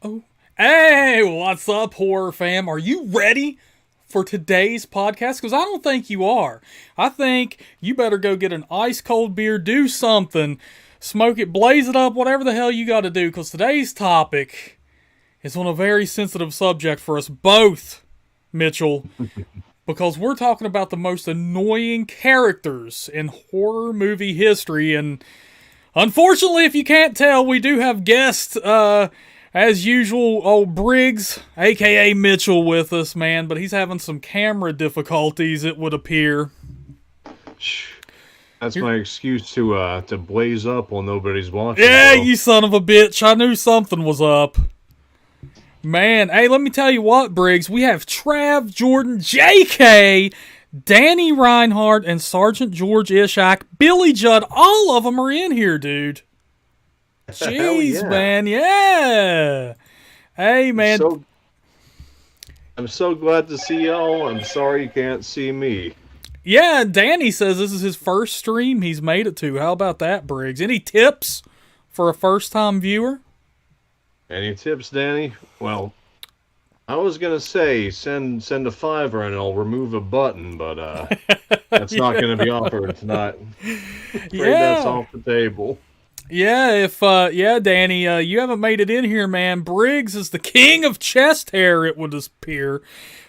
Oh, hey, what's up, horror fam? Are you ready for today's podcast? Because I don't think you are. I think you better go get an ice cold beer, do something, smoke it, blaze it up, whatever the hell you got to do. Because today's topic is on a very sensitive subject for us both, Mitchell. Because we're talking about the most annoying characters in horror movie history, and unfortunately, if you can't tell, we do have guests, as usual, old Briggs, aka Mitchell, with us, man, but he's having some camera difficulties, it would appear. That's my excuse to blaze up while nobody's watching. Yeah, bro. you son of a bitch, I knew something was up. Man, hey, let me tell you what, Briggs, we have Trav, Jordan, JK, Danny Reinhardt, and Sergeant George Ishak, Billy Judd, all of them are in here, dude. Jeez, yeah. man, yeah. Hey, man. I'm so glad to see y'all. I'm sorry you can't see me. Yeah, Danny says this is his first stream he's made it to. How about that, Briggs? Any tips for a first-time viewer? Any tips, Danny? Well, I was gonna say send a $5 and I'll remove a button, but that's not gonna be offered tonight. That's off the table. Yeah, Danny, you haven't made it in here, man. Briggs is the king of chest hair, it would appear.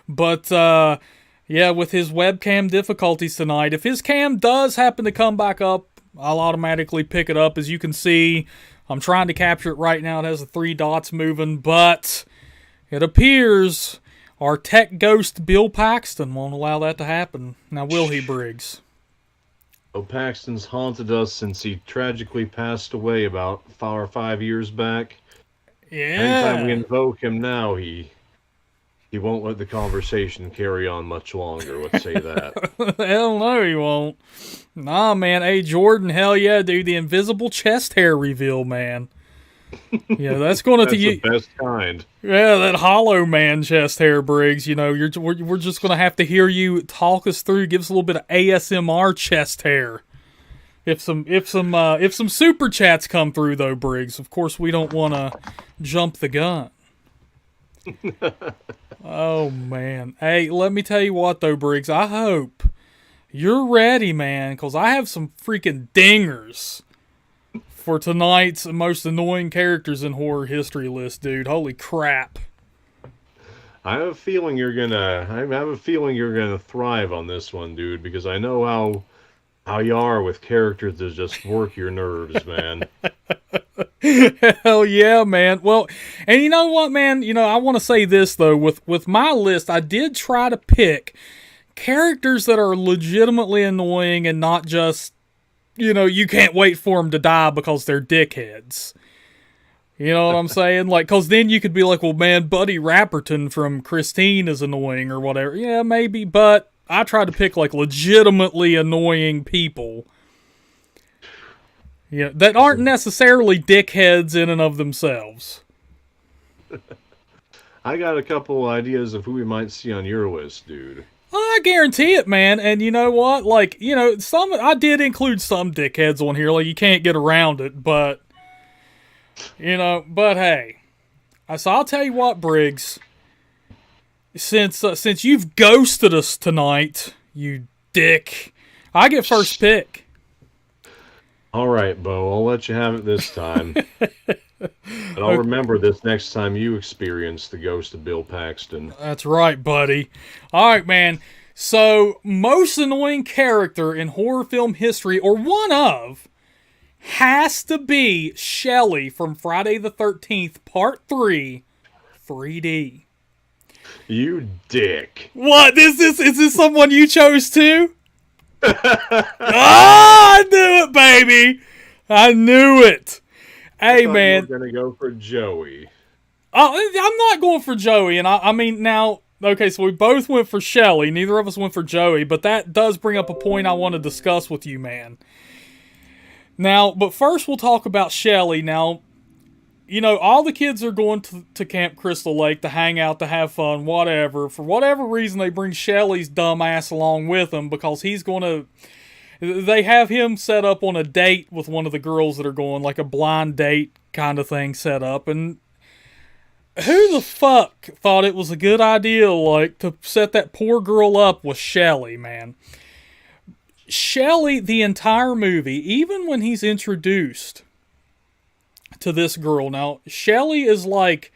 But, with his webcam difficulties tonight, if his cam does happen to come back up, I'll automatically pick it up. As you can see, I'm trying to capture it right now. It has the 3 dots moving, but it appears our tech ghost Bill Paxton won't allow that to happen. Now, will he, Briggs? Paxton's haunted us since he tragically passed away about 4 or 5 years back. Yeah. Anytime we invoke him now, he won't let the conversation carry on much longer, let's say that. Hell no, he won't. Nah, man. Hey, Jordan, hell yeah, dude. The invisible chest hair reveal, man. Yeah, that's going to That's the best kind. Yeah, that hollow man chest hair, Briggs. You know, we're just going to have to hear you talk us through, give us a little bit of ASMR chest hair. If some super chats come through though, Briggs, of course we don't want to jump the gun. Oh man. Hey, let me tell you what though, Briggs, I hope you're ready, man, cuz I have some freaking dingers for tonight's most annoying characters in horror history list, dude. Holy crap. I have a feeling you're gonna thrive on this one, dude, because I know how you are with characters that just work your nerves, man. Hell yeah, man. Well, and you know what, man? You know, I want to say this though, with my list, I did try to pick characters that are legitimately annoying and not just, you know, you can't wait for them to die because they're dickheads. You know what I'm saying? Like, because then you could be like, well, man, Buddy Rapperton from Christine is annoying or whatever. Yeah, maybe, but I tried to pick, like, legitimately annoying people. Yeah, that aren't necessarily dickheads in and of themselves. I got a couple ideas of who we might see on your list, dude. I guarantee it, man. And you know what? Like, you know, I did include some dickheads on here. Like, you can't get around it, but, you know, but hey. So I'll tell you what, Briggs. Since you've ghosted us tonight, you dick, I get first pick. All right, Bo, I'll let you have it this time. But I'll remember this next time you experience the ghost of Bill Paxton. That's right, buddy. All right, man. So, most annoying character in horror film history, or one of, has to be Shelly from Friday the 13th, Part 3, 3D. You dick. What? Is this someone you chose too? I knew it, baby. I knew it. Hey, man. You're gonna go for Joey. Oh, I'm not going for Joey, and I mean now. Okay, so we both went for Shelly. Neither of us went for Joey, but that does bring up a point I want to discuss with you, man. Now, but first we'll talk about Shelly. Now, you know, all the kids are going to Camp Crystal Lake to hang out, to have fun, whatever. For whatever reason, they bring Shelly's dumb ass along with them because he's going to... They have him set up on a date with one of the girls that are going, like a blind date kind of thing set up. And who the fuck thought it was a good idea, like, to set that poor girl up with Shelley, man? Shelley, the entire movie, even when he's introduced to this girl, now, Shelley is like,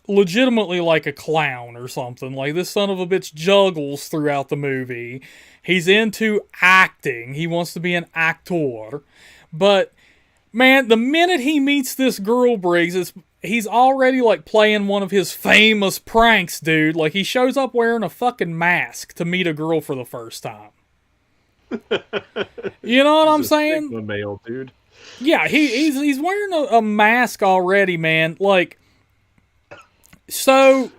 legitimately like a clown or something. Like, this son of a bitch juggles throughout the movie. He's into acting. He wants to be an actor. But, man, the minute he meets this girl, Briggs, he's already, like, playing one of his famous pranks, dude. Like, he shows up wearing a fucking mask to meet a girl for the first time. You know what I'm saying? Sigma male, dude. Yeah, he's wearing a mask already, man. Like, so,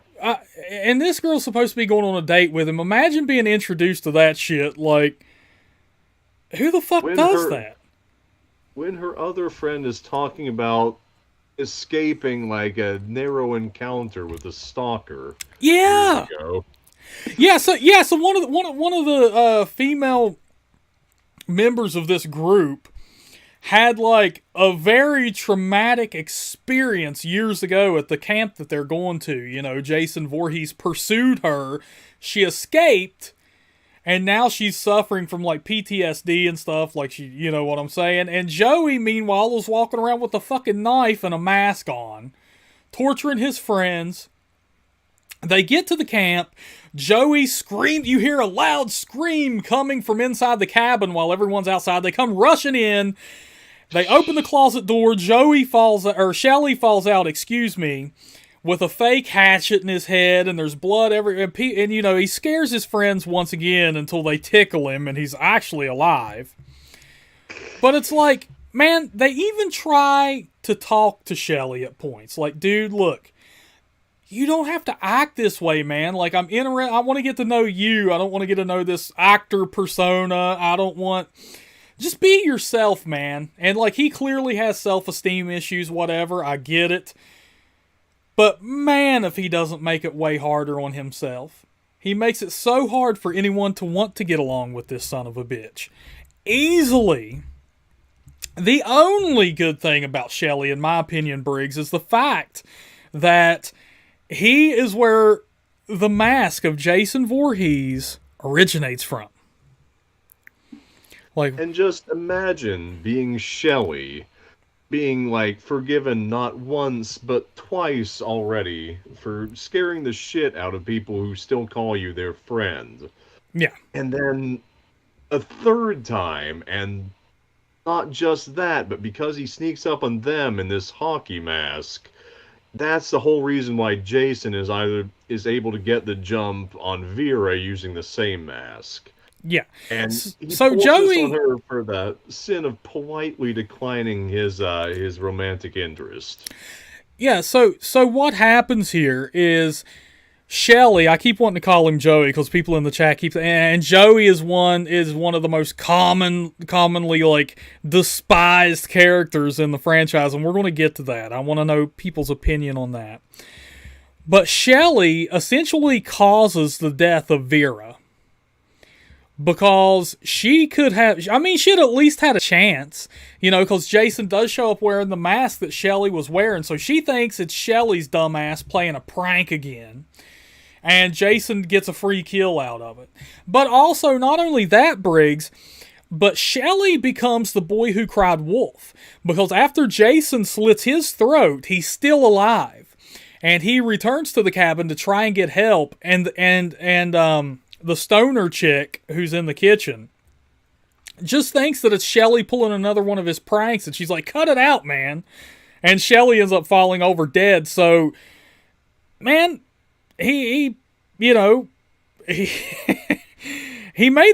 and this girl's supposed to be going on a date with him. Imagine being introduced to that shit. Like, who the fuck does that? When her other friend is talking about escaping like a narrow encounter with a stalker. Yeah. Yeah. So one of the female members of this group had like a very traumatic experience years ago at the camp that they're going to. You know, Jason Voorhees pursued her. She escaped. And now she's suffering from like PTSD and stuff, like you know what I'm saying? And Joey, meanwhile, was walking around with a fucking knife and a mask on, torturing his friends. They get to the camp. Joey screams. You hear a loud scream coming from inside the cabin while everyone's outside. They come rushing in. They open the closet door. Shelley falls out, with a fake hatchet in his head, and there's blood everywhere. And, you know, he scares his friends once again until they tickle him, and he's actually alive. But it's like, man, they even try to talk to Shelley at points. Like, dude, look, you don't have to act this way, man. Like, I want to get to know you. I don't want to get to know this actor persona. Just be yourself, man. And, like, he clearly has self-esteem issues, whatever. I get it. But man, if he doesn't make it way harder on himself. He makes it so hard for anyone to want to get along with this son of a bitch. Easily. The only good thing about Shelley, in my opinion, Briggs, is the fact that he is where the mask of Jason Voorhees originates from. Like, and just imagine being Shelley, being like forgiven not once but twice already for scaring the shit out of people who still call you their friend. Yeah. And then a third time, and not just that, but because he sneaks up on them in this hockey mask, that's the whole reason why Jason is able to get the jump on Vera using the same mask. Yeah. And so Joey on her for the sin of politely declining his romantic interest. Yeah, so what happens here is Shelley, I keep wanting to call him Joey because people in the chat and Joey is one of the most commonly like despised characters in the franchise, and we're going to get to that. I want to know people's opinion on that. But Shelley essentially causes the death of Vera. Because she'd at least had a chance, you know, because Jason does show up wearing the mask that Shelley was wearing, so she thinks it's Shelley's dumbass playing a prank again, and Jason gets a free kill out of it. But also, not only that, Briggs, but Shelley becomes the boy who cried wolf, because after Jason slits his throat, he's still alive, and he returns to the cabin to try and get help, and the stoner chick who's in the kitchen just thinks that it's Shelley pulling another one of his pranks, and she's like, cut it out, man. And Shelley ends up falling over dead. So, man, he made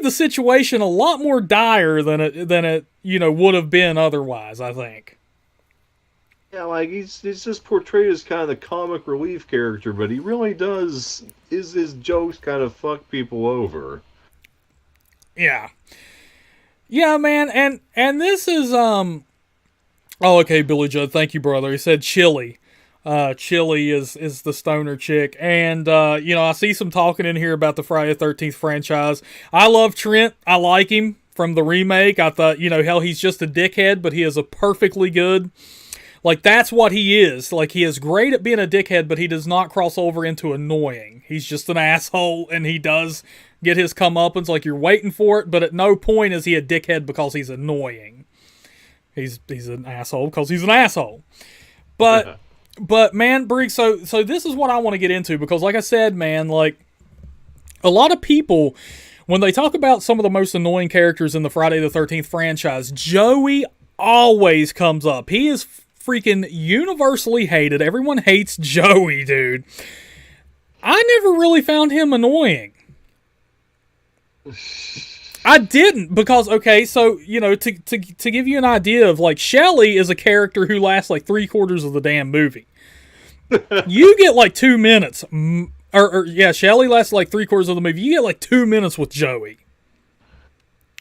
the situation a lot more dire than it would have been otherwise, I think. Yeah, like he's just portrayed as kind of the comic relief character, but he really does his jokes kind of fuck people over. Yeah. Yeah, man, and this is oh, okay, Billy Judd, thank you, brother. He said Chili. Chili is the stoner chick, and I see some talking in here about the Friday the 13th franchise. I love Trent. I like him from the remake. I thought, hell, he's just a dickhead, but he is a perfectly good Like, that's what he is. Like, he is great at being a dickhead, but he does not cross over into annoying. He's just an asshole, and he does get his comeuppance. Like, you're waiting for it, but at no point is he a dickhead because he's annoying. He's an asshole because he's an asshole. But man, Briggs, so this is what I want to get into, because like I said, man, like, a lot of people, when they talk about some of the most annoying characters in the Friday the 13th franchise, Joey always comes up. He is freaking universally hated. Everyone hates Joey, dude. I never really found him annoying. I didn't, because, okay, so, you know, to give you an idea of, like, Shelly is a character who lasts, like, 3/4 of the damn movie. You get, like, 2 minutes. Yeah, Shelly lasts, like, 3/4 of the movie. You get, like, 2 minutes with Joey.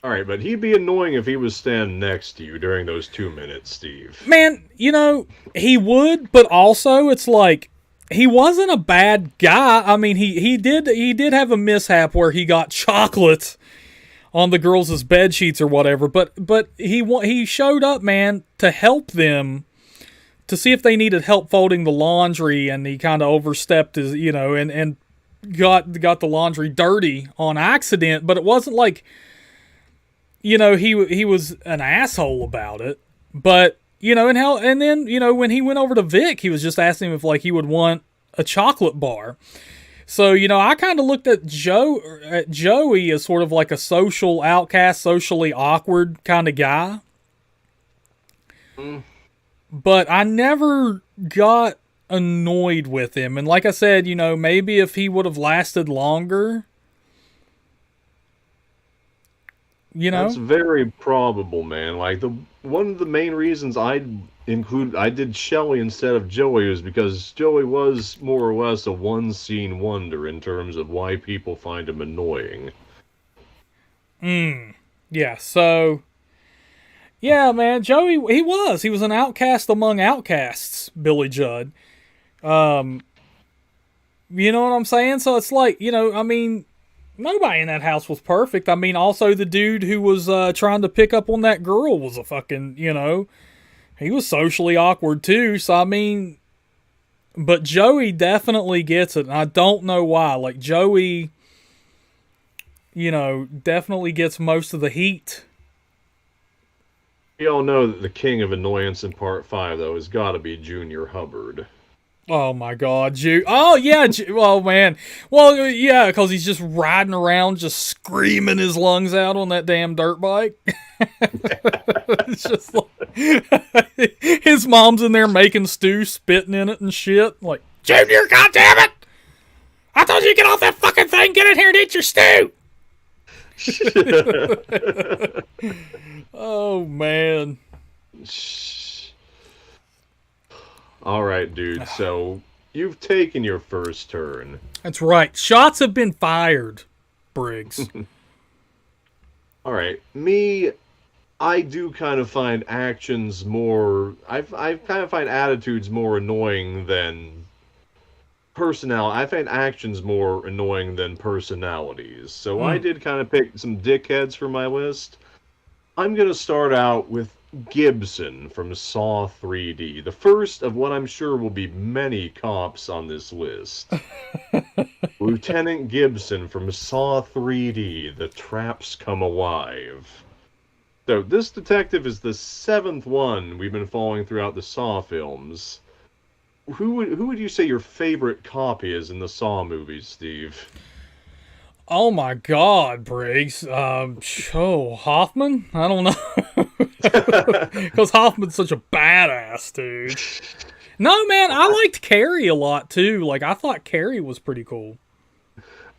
Alright, but he'd be annoying if he was standing next to you during those 2 minutes, Steve. Man, you know, he would, but also, it's like, he wasn't a bad guy. I mean, he did have a mishap where he got chocolate on the girls' bed sheets or whatever, but he showed up, man, to help them, to see if they needed help folding the laundry, and he kind of overstepped his, you know, and got the laundry dirty on accident, but it wasn't like, you know, he was an asshole about it. But, you know, and then, you know, when he went over to Vic, he was just asking him if, like, he would want a chocolate bar. So, you know, I kind of looked at Joey as sort of like a social outcast, socially awkward kind of guy. But I never got annoyed with him. And like I said, you know, maybe if he would have lasted longer, you know? That's very probable, man. Like, one of the main reasons I did Shelly instead of Joey was because Joey was more or less a one-scene wonder in terms of why people find him annoying. Yeah, so... Yeah, man, Joey, he was an outcast among outcasts, Billy Judd. You know what I'm saying? So it's like, you know, I mean, nobody in that house was perfect. I mean, also the dude who was trying to pick up on that girl was a fucking, you know, he was socially awkward too. So, I mean, but Joey definitely gets it. And I don't know why. Like, Joey, you know, definitely gets most of the heat. We all know that the king of annoyance in Part 5, though, has got to be Junior Hubbard. Oh my God, oh yeah, oh man, well yeah, because he's just riding around, just screaming his lungs out on that damn dirt bike. It's just like his mom's in there making stew, spitting in it and shit. Like, Junior, goddammit! I told you to get off that fucking thing, get in here and eat your stew. Oh man. All right, dude. So you've taken your first turn. That's right. Shots have been fired, Briggs. All right. Me, I do kind of find actions more... I kind of find attitudes more annoying than personality. I find actions more annoying than personalities. So I did kind of pick some dickheads for my list. I'm going to start out with Gibson from Saw 3D. The first of what I'm sure will be many cops on this list. Lieutenant Gibson from Saw 3D, The Traps Come Alive. So this detective is the 7th one we've been following throughout the Saw films. Who would you say your favorite cop is in the Saw movies, Steve? Oh my God, Briggs. Hoffman? I don't know. Because Hoffman's such a badass, dude. No, man, I liked Carrie a lot, too. Like, I thought Carrie was pretty cool.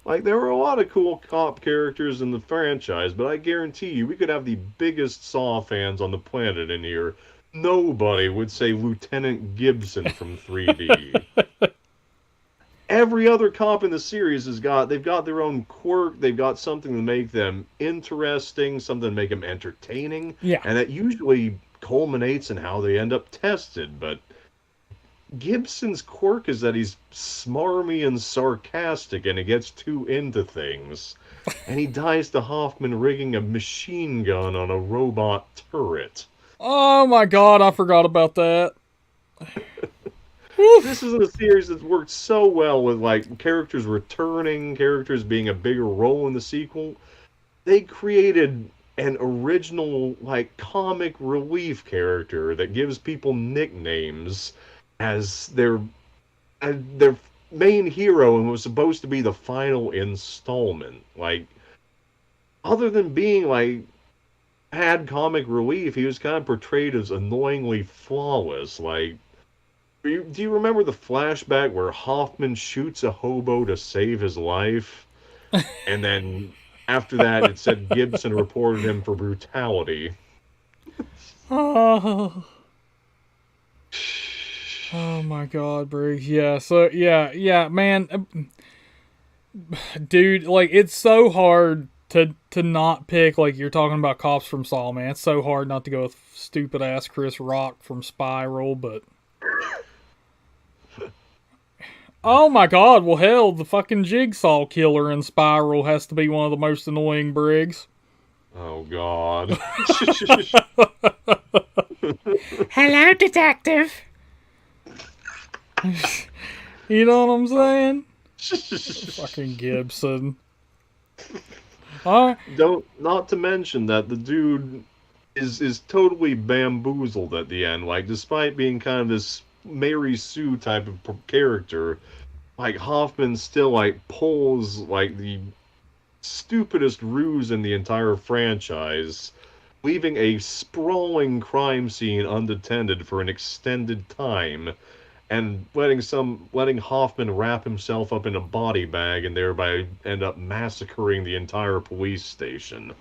Like, there were a lot of cool cop characters in the franchise, but I guarantee you, we could have the biggest Saw fans on the planet in here. Nobody would say Lieutenant Gibson from 3D. Every other cop in the series they've got their own quirk, they've got something to make them interesting, something to make them entertaining, and that usually culminates in how they end up tested, but Gibson's quirk is that he's smarmy and sarcastic and he gets too into things, and he dies to Hoffman rigging a machine gun on a robot turret. Oh my God, I forgot about that. This is a series that's worked so well with like characters returning, characters being a bigger role in the sequel. They created an original like comic relief character that gives people nicknames as their main hero and was supposed to be the final installment. Like other than being like had comic relief, he was kind of portrayed as annoyingly flawless. Like do you remember the flashback where Hoffman shoots a hobo to save his life? And then after that, it said Gibson reported him for brutality. Oh, oh my God, Briggs. Yeah, so, yeah, man. Dude, like, it's so hard to not pick, like, you're talking about Cops from Saw, man. It's so hard not to go with stupid-ass Chris Rock from Spiral, but... Oh my God, well hell, the fucking Jigsaw killer in Spiral has to be one of the most annoying, Briggs. Oh God. Hello, detective. You know what I'm saying? Fucking Gibson. Not to mention that the dude is totally bamboozled at the end. Like, despite being kind of this Mary Sue type of character, like Hoffman still like pulls like the stupidest ruse in the entire franchise, leaving a sprawling crime scene unattended for an extended time, and letting Hoffman wrap himself up in a body bag and thereby end up massacring the entire police station.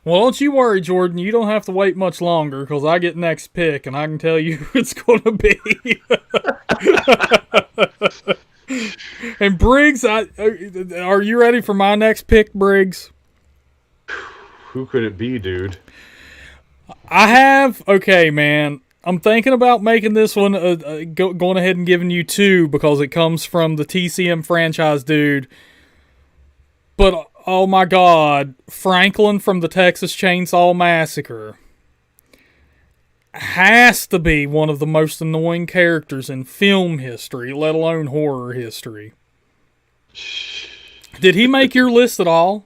Well, don't you worry, Jordan. You don't have to wait much longer because I get next pick, and I can tell you who it's going to be. And Briggs, are you ready for my next pick, Briggs? Who could it be, dude? Okay, man. I'm thinking about making this one, going ahead and giving you two because it comes from the TCM franchise, dude. But, oh my God, Franklin from the Texas Chainsaw Massacre has to be one of the most annoying characters in film history, let alone horror history. Did he make your list at all?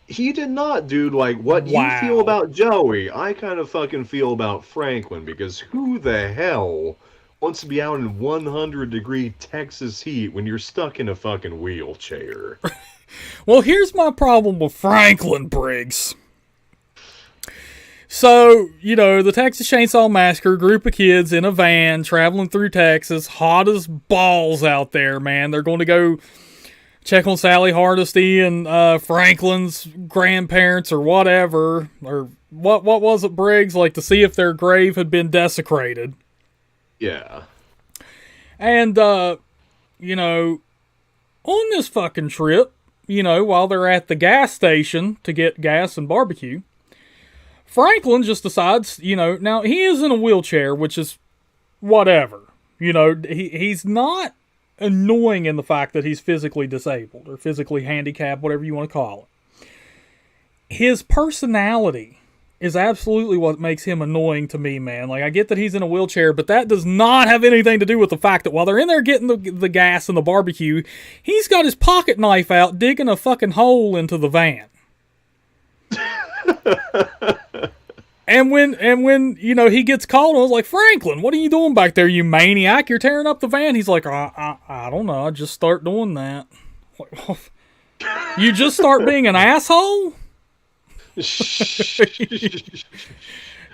He did not, dude. Like, what you feel about Joey, I kind of fucking feel about Franklin, because who the hell wants to be out in 100-degree Texas heat when you're stuck in a fucking wheelchair? Well, here's my problem with Franklin, Briggs. So, you know, the Texas Chainsaw Massacre, group of kids in a van traveling through Texas, hot as balls out there, man. They're going to go check on Sally Hardesty and Franklin's grandparents or whatever. Or what was it, Briggs? Like to see if their grave had been desecrated. Yeah. And, you know, on this fucking trip, you know, while they're at the gas station to get gas and barbecue, Franklin just decides, you know, now he is in a wheelchair, which is whatever. You know, he's not annoying in the fact that he's physically disabled or physically handicapped, whatever you want to call it. His personality is absolutely what makes him annoying to me, man. Like, I get that he's in a wheelchair, but that does not have anything to do with the fact that while they're in there getting the gas and the barbecue, he's got his pocket knife out digging a fucking hole into the van. And when you know he gets called, I was like, Franklin, what are you doing back there, you maniac? You're tearing up the van. He's like, I don't know. I just start doing that. You just start being an asshole?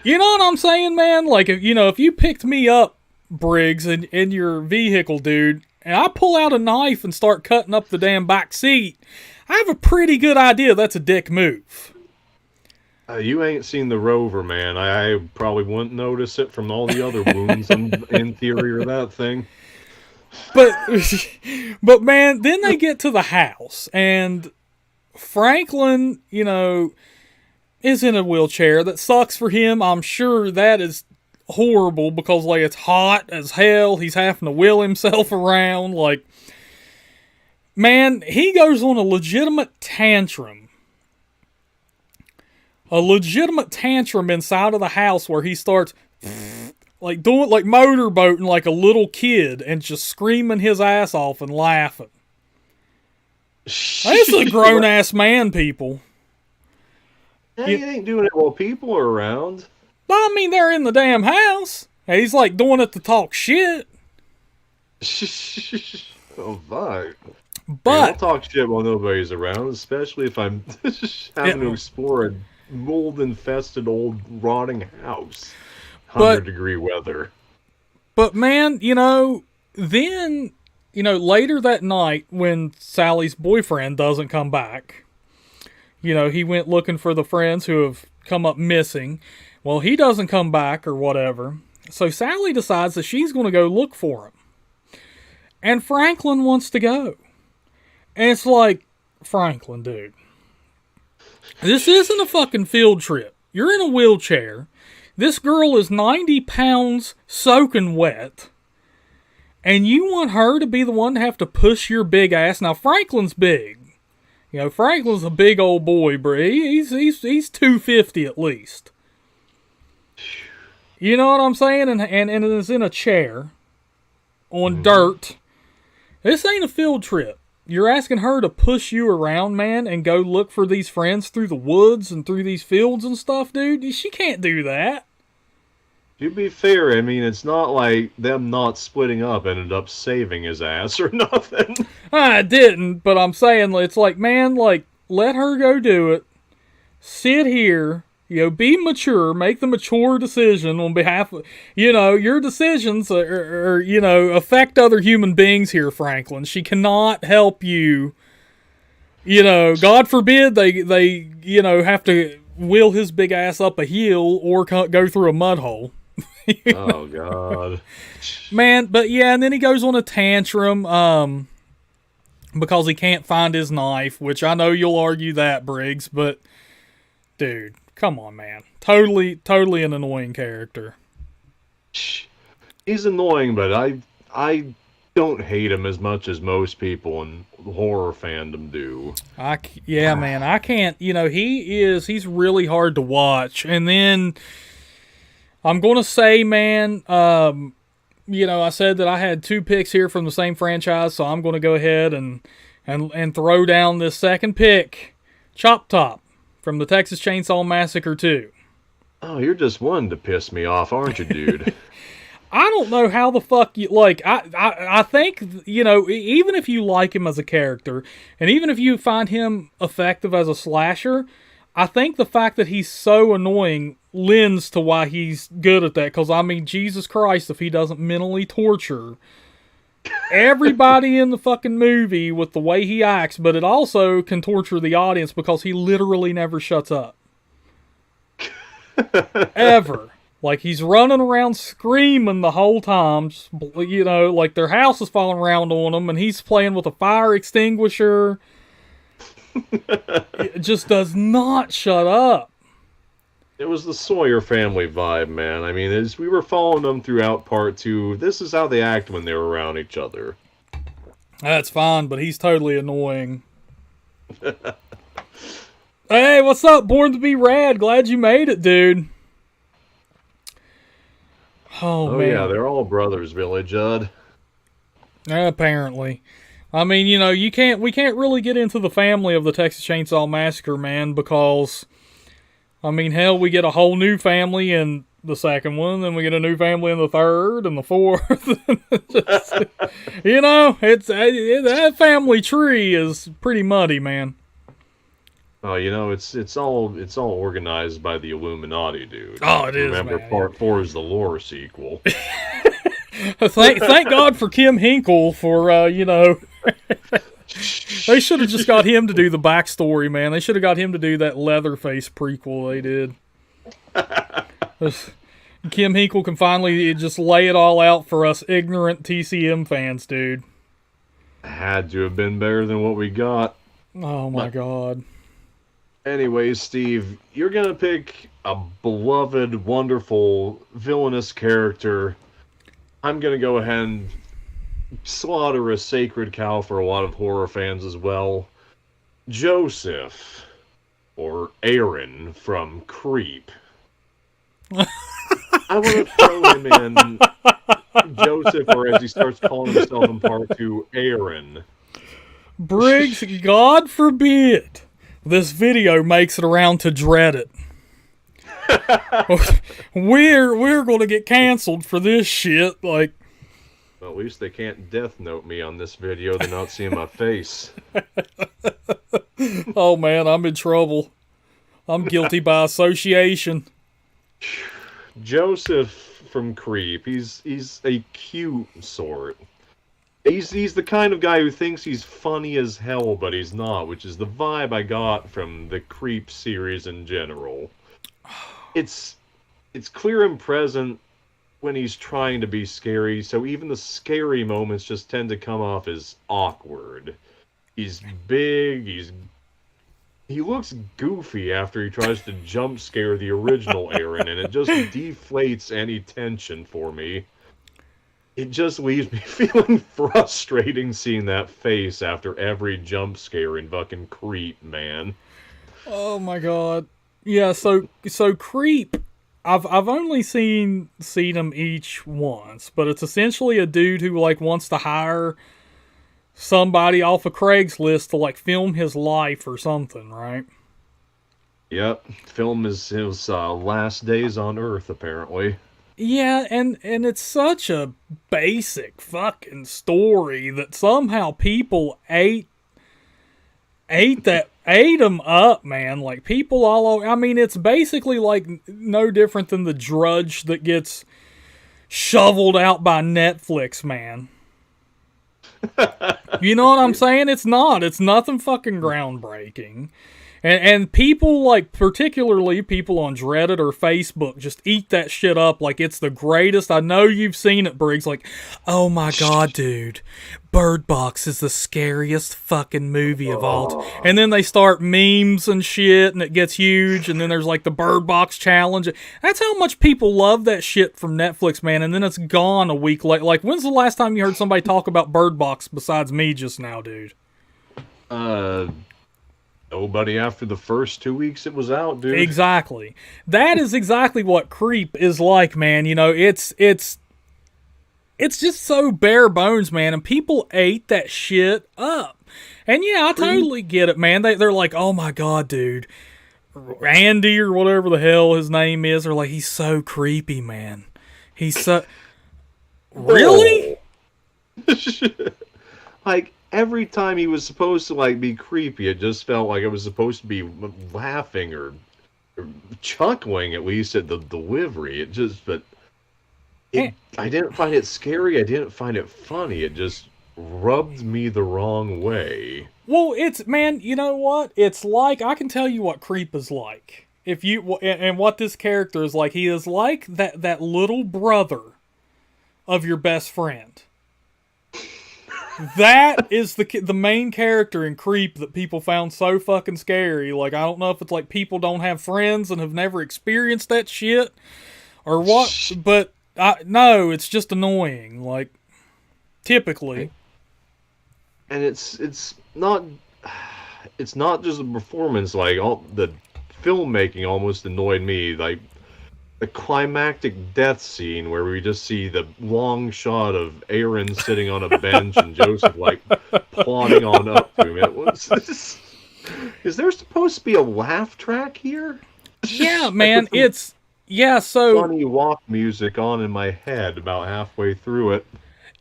You know what I'm saying, man? Like, if you picked me up, Briggs, in your vehicle, dude, and I pull out a knife and start cutting up the damn back seat, I have a pretty good idea that's a dick move. You ain't seen the Rover, man. I probably wouldn't notice it from all the other wounds on the interior of that thing. But man, then they get to the house, and Franklin, you know, is in a wheelchair. That sucks for him. I'm sure that is horrible because, like, it's hot as hell. He's having to wheel himself around. Like, man, he goes on a legitimate tantrum a legitimate tantrum inside of the house where he starts like doing like motorboating like a little kid and just screaming his ass off and laughing. This is a grown ass man, people. Yeah, he ain't doing it while people are around. I mean, they're in the damn house. He's like doing it to talk shit. Oh, fuck. But I'll talk shit while nobody's around, especially if I'm having to explore a mold-infested old rotting house. 100-degree weather. But man, then, later that night when Sally's boyfriend doesn't come back, he went looking for the friends who have come up missing. Well, he doesn't come back or whatever. So Sally decides that she's going to go look for him. And Franklin wants to go. And it's like, Franklin, dude, this isn't a fucking field trip. You're in a wheelchair. This girl is 90 pounds soaking wet. And you want her to be the one to have to push your big ass. Now, Franklin's big. Franklin's a big old boy, bro. He's 250 at least. You know what I'm saying? And is in a chair on dirt. This ain't a field trip. You're asking her to push you around, man, and go look for these friends through the woods and through these fields and stuff, dude. She can't do that. To be fair, I mean, it's not like them not splitting up ended up saving his ass or nothing. I didn't, but I'm saying it's like, man, like, let her go do it. Sit here, be mature, make the mature decision on behalf of, your decisions are affect other human beings here, Franklin. She cannot help you. God forbid they have to wheel his big ass up a hill or go through a mud hole. Oh, God. Man, but yeah, and then he goes on a tantrum because he can't find his knife, which I know you'll argue that, Briggs, but dude, come on, man. Totally an annoying character. He's annoying, but I don't hate him as much as most people in horror fandom do. Man, I can't, he's really hard to watch. And then I'm going to say, man, I said that I had 2 picks here from the same franchise, so I'm going to go ahead and throw down this second pick, Chop Top, from the Texas Chainsaw Massacre 2. Oh, you're just one to piss me off, aren't you, dude? I don't know how the fuck you, like, I think, even if you like him as a character, and even if you find him effective as a slasher, I think the fact that he's so annoying lends to why he's good at that. Because, I mean, Jesus Christ, if he doesn't mentally torture everybody in the fucking movie with the way he acts, but it also can torture the audience because he literally never shuts up. Ever. Like, he's running around screaming the whole time, just, like their house is falling around on him, and he's playing with a fire extinguisher. It just does not shut up. It was the Sawyer family vibe, man. I mean, as we were following them throughout part 2, this is how they act when they were around each other. That's fine, but he's totally annoying. Hey, what's up? Born to be Rad. Glad you made it, dude. Oh man. Yeah, they're all brothers, Billy Judd. Apparently. I mean, we can't really get into the family of the Texas Chainsaw Massacre, man, because, I mean, hell, we get a whole new family in the second one, then we get a new family in the third and the fourth. That family tree is pretty muddy, man. Oh, it's all organized by the Illuminati, dude. Oh, it is. Remember, man. part 4 is the lore sequel. Thank God for Kim Hinkle for They should have just got him to do the backstory, man. They should have got him to do that Leatherface prequel they did. Kim Hinkle can finally just lay it all out for us ignorant TCM fans, dude. Had to have been better than what we got. Oh my God. Anyways, Steve, you're going to pick a beloved, wonderful, villainous character. I'm going to go ahead and slaughter a sacred cow for a lot of horror fans as well. Joseph. or Aaron from Creep. I want to throw him in Joseph, or as he starts calling himself in part 2, Aaron. Briggs, God forbid this video makes it around to Dreadit. we're going to get canceled for this shit. Like, well, at least they can't Death Note me on this video. They're not seeing my face. Oh man, I'm in trouble. I'm guilty by association. Joseph from Creep. He's a cute sort. He's the kind of guy who thinks he's funny as hell, but he's not, which is the vibe I got from the Creep series in general. It's clear and present when he's trying to be scary, so even the scary moments just tend to come off as awkward. He's big, he looks goofy after he tries to jump scare the original Aaron, and it just deflates any tension for me. It just leaves me feeling frustrating seeing that face after every jump scare in fucking Creep, man. Oh my god. Yeah, so Creep, I've only seen them each once, but it's essentially a dude who like wants to hire somebody off of Craigslist to like film his life or something, right? Yep, film his last days on Earth, apparently. Yeah, and it's such a basic fucking story that somehow people ate them up, man. Like, people all over. I mean, it's basically like no different than The Drudge that gets shoveled out by Netflix, man. You know what I'm saying? It's nothing fucking groundbreaking. And people, like, particularly people on Reddit or Facebook, just eat that shit up like it's the greatest. I know you've seen it, Briggs. Like, oh my god, dude. Bird Box is the scariest fucking movie of all time. And then they start memes and shit, and it gets huge, and then there's, like, the Bird Box challenge. That's how much people love that shit from Netflix, man, and then it's gone a week later. Like, when's the last time you heard somebody talk about Bird Box besides me just now, dude? Nobody after the first 2 weeks it was out, dude. Exactly. That is exactly what Creep is like, man. You know, it's just so bare bones, man, and people ate that shit up. And yeah, I totally get it, man. They're like, oh my god, dude. Andy or whatever the hell his name is, are like, he's so creepy, man. He's so... Really? Like, every time he was supposed to, like, be creepy, it just felt like it was supposed to be laughing or chuckling, at least, at the delivery. It just, but I didn't find it scary. I didn't find it funny. It just rubbed me the wrong way. Well, man, you know what? It's like, I can tell you what Creep is like. And what this character is like. He is like that little brother of your best friend. That is the main character in Creep that people found so fucking scary. Like, I don't know if it's like people don't have friends and have never experienced that shit or what, but no, it's just annoying. Like, typically. And it's not just a performance. Like, all the filmmaking almost annoyed me. Like, the climactic death scene where we just see the long shot of Aaron sitting on a bench and Joseph, like, plodding on up to him. Is there supposed to be a laugh track here? Yeah, man, so... funny walk music on in my head about halfway through it.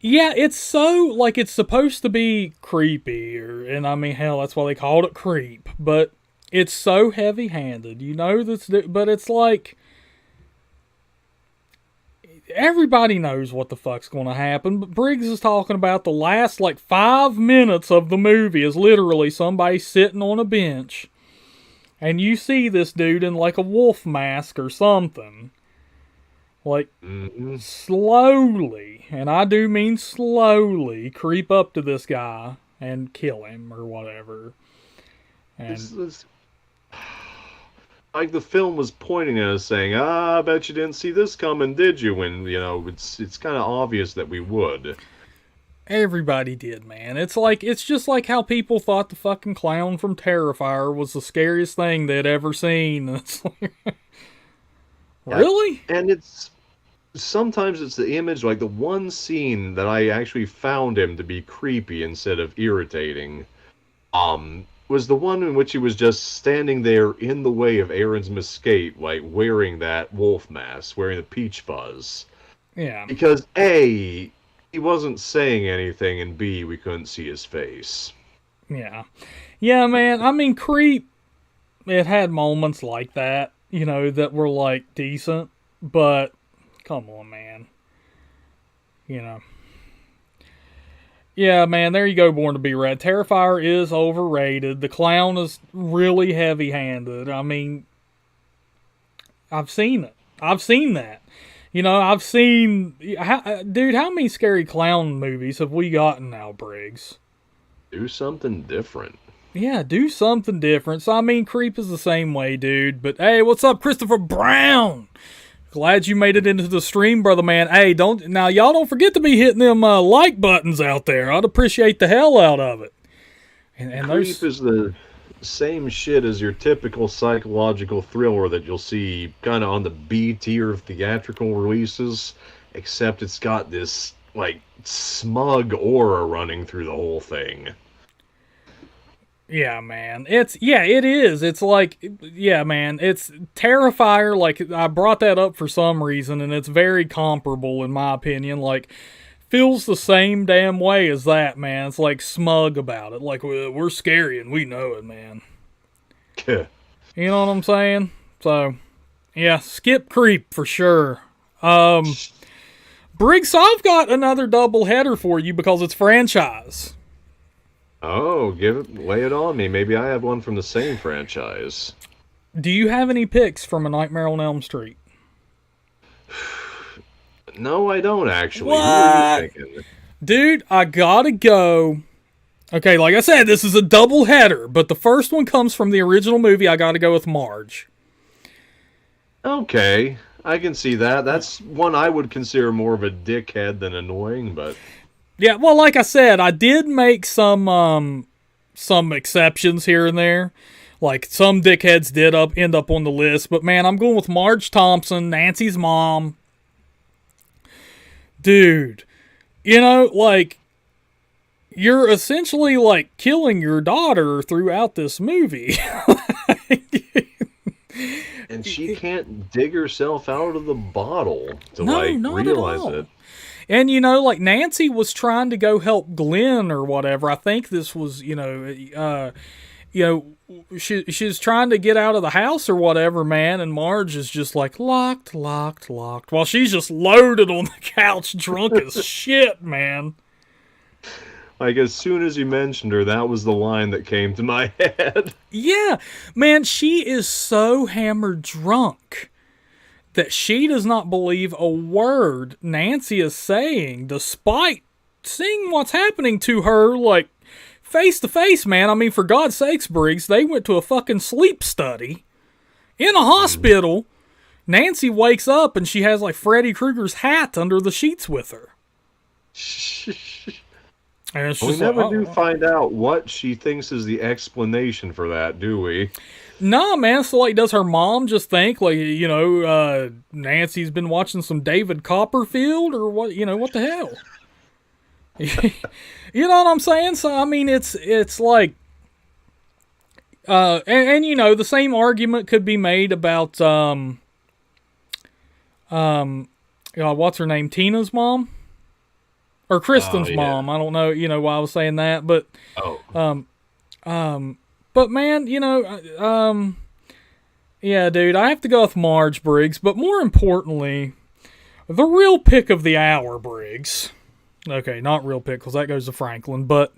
Yeah, it's so, like, it's supposed to be creepy, and I mean, hell, that's why they called it Creep, but it's so heavy-handed, you know, but it's like... Everybody knows what the fuck's going to happen, but Briggs is talking about the last, like, 5 minutes of the movie is literally somebody sitting on a bench, and you see this dude in, like, a wolf mask or something, like, slowly, and I do mean slowly, creep up to this guy and kill him or whatever. And like, the film was pointing at us saying, I bet you didn't see this coming, did you? When, you know, it's kind of obvious that we would. Everybody did, man. It's just like how people thought the fucking clown from Terrifier was the scariest thing they'd ever seen. It's like, really? And it's sometimes it's the image, like the one scene that I actually found him to be creepy instead of irritating, was the one in which he was just standing there in the way of Aaron's escape, like wearing that wolf mask, wearing the peach fuzz. Yeah. Because A, he wasn't saying anything, and B, we couldn't see his face. Yeah. Yeah, man. I mean, Creep, it had moments like that, that were like decent, but come on, man. Yeah, man, there you go, Born to Be Red. Terrifier is overrated. The clown is really heavy-handed. I mean, I've seen it. I've seen that. I've seen... Dude, how many scary clown movies have we gotten now, Briggs? Do something different. Yeah, do something different. So, I mean, Creep is the same way, dude. But, hey, what's up, Christopher Brown? Glad you made it into the stream, brother man. Hey, y'all don't forget to be hitting them like buttons out there. I'd appreciate the hell out of it. And Creep is the same shit as your typical psychological thriller that you'll see kind of on the B tier of theatrical releases, except it's got this, like, smug aura running through the whole thing. Yeah, man. It is. It's like, yeah, man. It's Terrifier. Like, I brought that up for some reason, and it's very comparable, in my opinion. Like, feels the same damn way as that, man. It's like smug about it. Like, we're scary, and we know it, man. Yeah. You know what I'm saying? So, yeah, skip Creep for sure. Briggs, I've got another double header for you because it's franchise. Oh, lay it on me. Maybe I have one from the same franchise. Do you have any picks from A Nightmare on Elm Street? No, I don't actually. What? Who are you thinking? Dude, I gotta go. Okay, like I said, this is a double header, but the first one comes from the original movie. I gotta go with Marge. Okay, I can see that. That's one I would consider more of a dickhead than annoying, but... Yeah, well, like I said, I did make some exceptions here and there. Like, some dickheads did end up on the list. But, man, I'm going with Marge Thompson, Nancy's mom. Dude, like, you're essentially, like, killing your daughter throughout this movie. And she can't dig herself out of the bottle to, not realize at all. it. And, like, Nancy was trying to go help Glenn or whatever. I think this was, she's trying to get out of the house or whatever, man. And Marge is just like, locked. While she's just loaded on the couch, drunk as shit, man. Like, as soon as you mentioned her, that was the line that came to my head. Yeah, man, she is so hammered drunk that she does not believe a word Nancy is saying, despite seeing what's happening to her, like, face to face, man. I mean, for God's sakes, Briggs, they went to a fucking sleep study in a hospital. Nancy wakes up and she has, like, Freddy Krueger's hat under the sheets with her. And it's We just never like, do find out what she thinks is the explanation for that, do we? Nah, man. So, like, does her mom just think, like, Nancy's been watching some David Copperfield or what? What the hell? You know what I'm saying? So, I mean, it's like, the same argument could be made about, what's her name? Tina's mom? Or Kristen's mom. I don't know, why I was saying that, but, but man, yeah, dude, I have to go with Marge, Briggs. But more importantly, the real pick of the hour, Briggs. Okay, not real pick, because that goes to Franklin. But,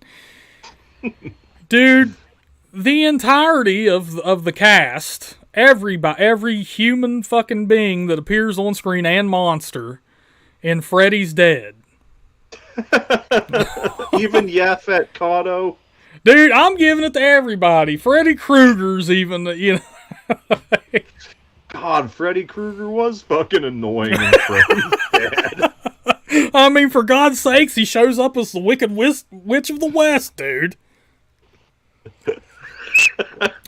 dude, the entirety of the cast, every human fucking being that appears on screen and monster in Freddy's Dead. Even Yaphet Kotto? Dude, I'm giving it to everybody. Freddy Krueger's even, God, Freddy Krueger was fucking annoying in Freddy's Dead. I mean, for God's sakes, he shows up as the Wicked Witch of the West, dude.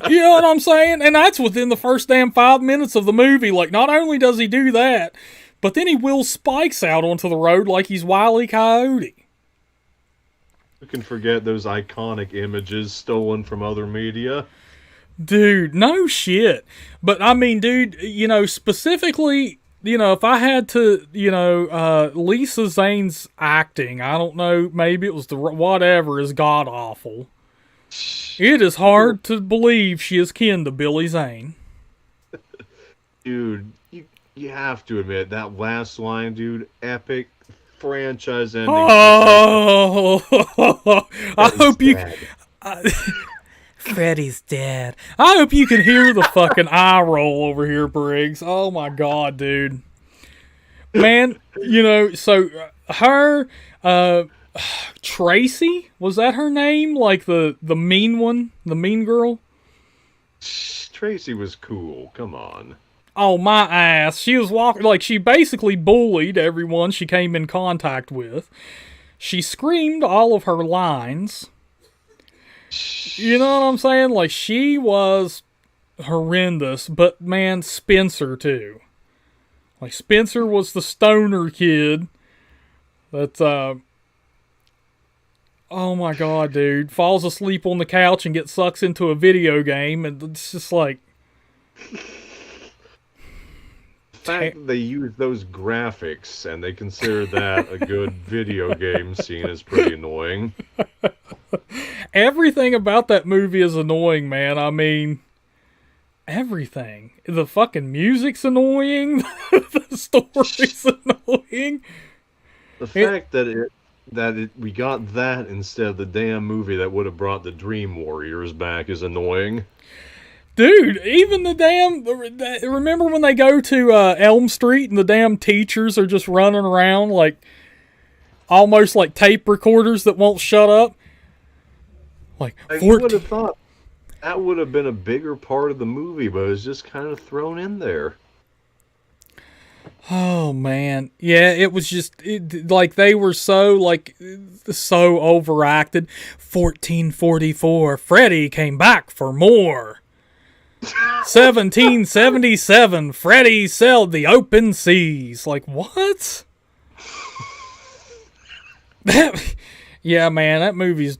You know what I'm saying? And that's within the first damn 5 minutes of the movie. Like, not only does he do that, but then he wheels Spikes out onto the road like he's Wile E. Coyote. Who can forget those iconic images stolen from other media? Dude, no shit. But, I mean, dude, you know, specifically, you know, if I had to, you know, Lisa Zane's acting, I don't know, maybe it was whatever, is god-awful. It is hard to believe she is kin to Billy Zane. Dude, you have to admit, that last line, dude, epic franchise ending. Oh, I hope you... Freddy's dead. I hope you can hear the fucking eye roll over here, Briggs. Oh my God, dude. Man, you know, so her... Tracy? Was that her name? Like the mean one? The mean girl? Tracy was cool. Come on. Oh, my ass. She was walking... Like, she basically bullied everyone she came in contact with. She screamed all of her lines. You know what I'm saying? Like, she was horrendous. But, man, Spencer, too. Like, Spencer was the stoner kid that, oh my God, dude. Falls asleep on the couch and gets sucked into a video game. And it's just like... The fact that they use those graphics and they consider that a good video game scene is pretty annoying. Everything about that movie is annoying, man. I mean, everything. The fucking music's annoying. The story's annoying. The fact that we got that instead of the damn movie that would have brought the Dream Warriors back is annoying. Dude, even the damn... Remember when they go to Elm Street and the damn teachers are just running around like... Almost like tape recorders that won't shut up? Like, you would have thought that would have been a bigger part of the movie, but it was just kind of thrown in there. Oh, man. Yeah, it was just... like, they were so, like... So overacted. 1444, Freddy came back for more. 1777, Freddy sailed the open seas. Like, what? Yeah, man, that movie's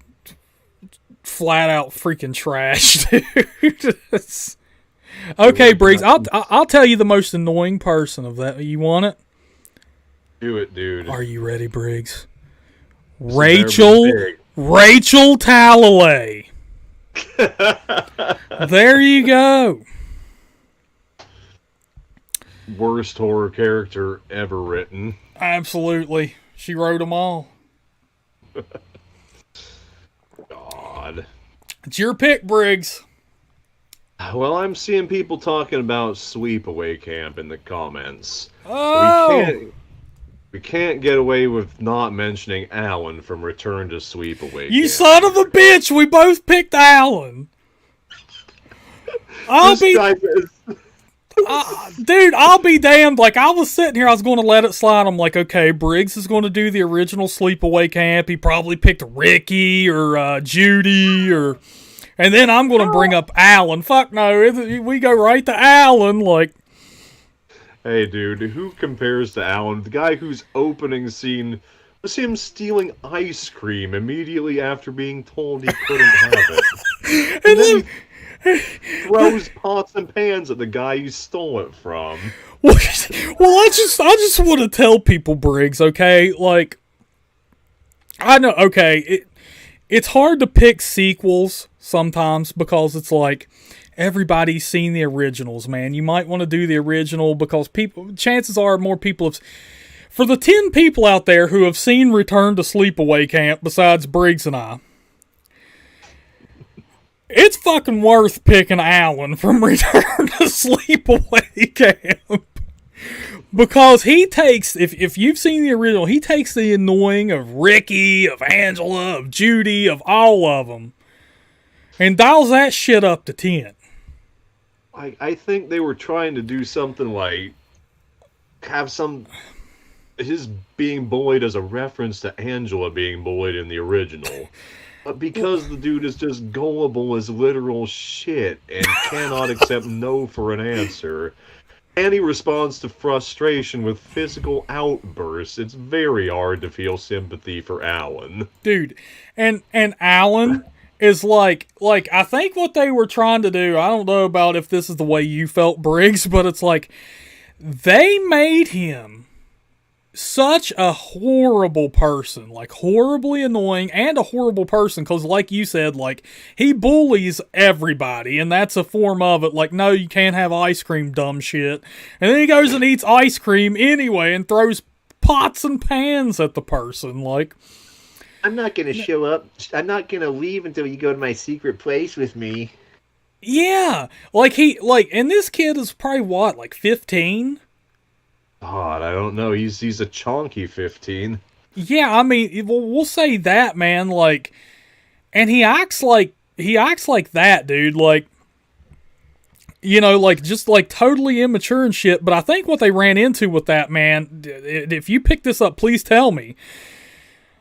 flat out freaking trash, dude. Okay, Briggs, I'll tell you the most annoying person of that. You want it? Do it, dude. Are you ready, Briggs? Rachel Talalay. There you go. Worst horror character ever written. Absolutely. She wrote them all. God. It's your pick, Briggs. Well, I'm seeing people talking about Sleepaway Camp in the comments. Oh! We can't get away with not mentioning Alan from Return to Sleepaway Camp. You son of a bitch! We both picked Alan. Dude, I'll be damned. Like, I was sitting here, I was going to let it slide. I'm like, okay, Briggs is going to do the original Sleepaway Camp. He probably picked Ricky or Judy or... And then I'm going to bring up Alan. Fuck no, we go right to Alan, like... Hey, dude, who compares to Alan? The guy whose opening scene was him stealing ice cream immediately after being told he couldn't have it. And then he throws pots and pans at the guy he stole it from. Well, I just want to tell people, Briggs, okay? Like, I know, okay, it's hard to pick sequels sometimes because it's like... Everybody's seen the originals, man. You might want to do the original because chances are more people have... For the 10 people out there who have seen Return to Sleepaway Camp, besides Briggs and I, it's fucking worth picking Alan from Return to Sleepaway Camp. Because he takes, if you've seen the original, he takes the annoying of Ricky, of Angela, of Judy, of all of them, and dials that shit up to 10. I think they were trying to do something like his being bullied as a reference to Angela being bullied in the original. But because the dude is just gullible as literal shit and cannot accept no for an answer, and he responds to frustration with physical outbursts, it's very hard to feel sympathy for Alan. Dude, and Alan is like I think what they were trying to do, I don't know about if this is the way you felt, Briggs, but it's like they made him such a horrible person, like horribly annoying and a horrible person, because like you said, like he bullies everybody, and that's a form of it. Like, no, you can't have ice cream, dumb shit. And then he goes and eats ice cream anyway and throws pots and pans at the person. Like, I'm not gonna show up. I'm not gonna leave until you go to my secret place with me. yeah, and this kid is probably what, like 15? God, I don't know. He's a chonky 15. Yeah, I mean, we'll say that, man. Like, and he acts like that, dude. Like, you know, like just like totally immature and shit. But I think what they ran into with that, man, if you pick this up, please tell me.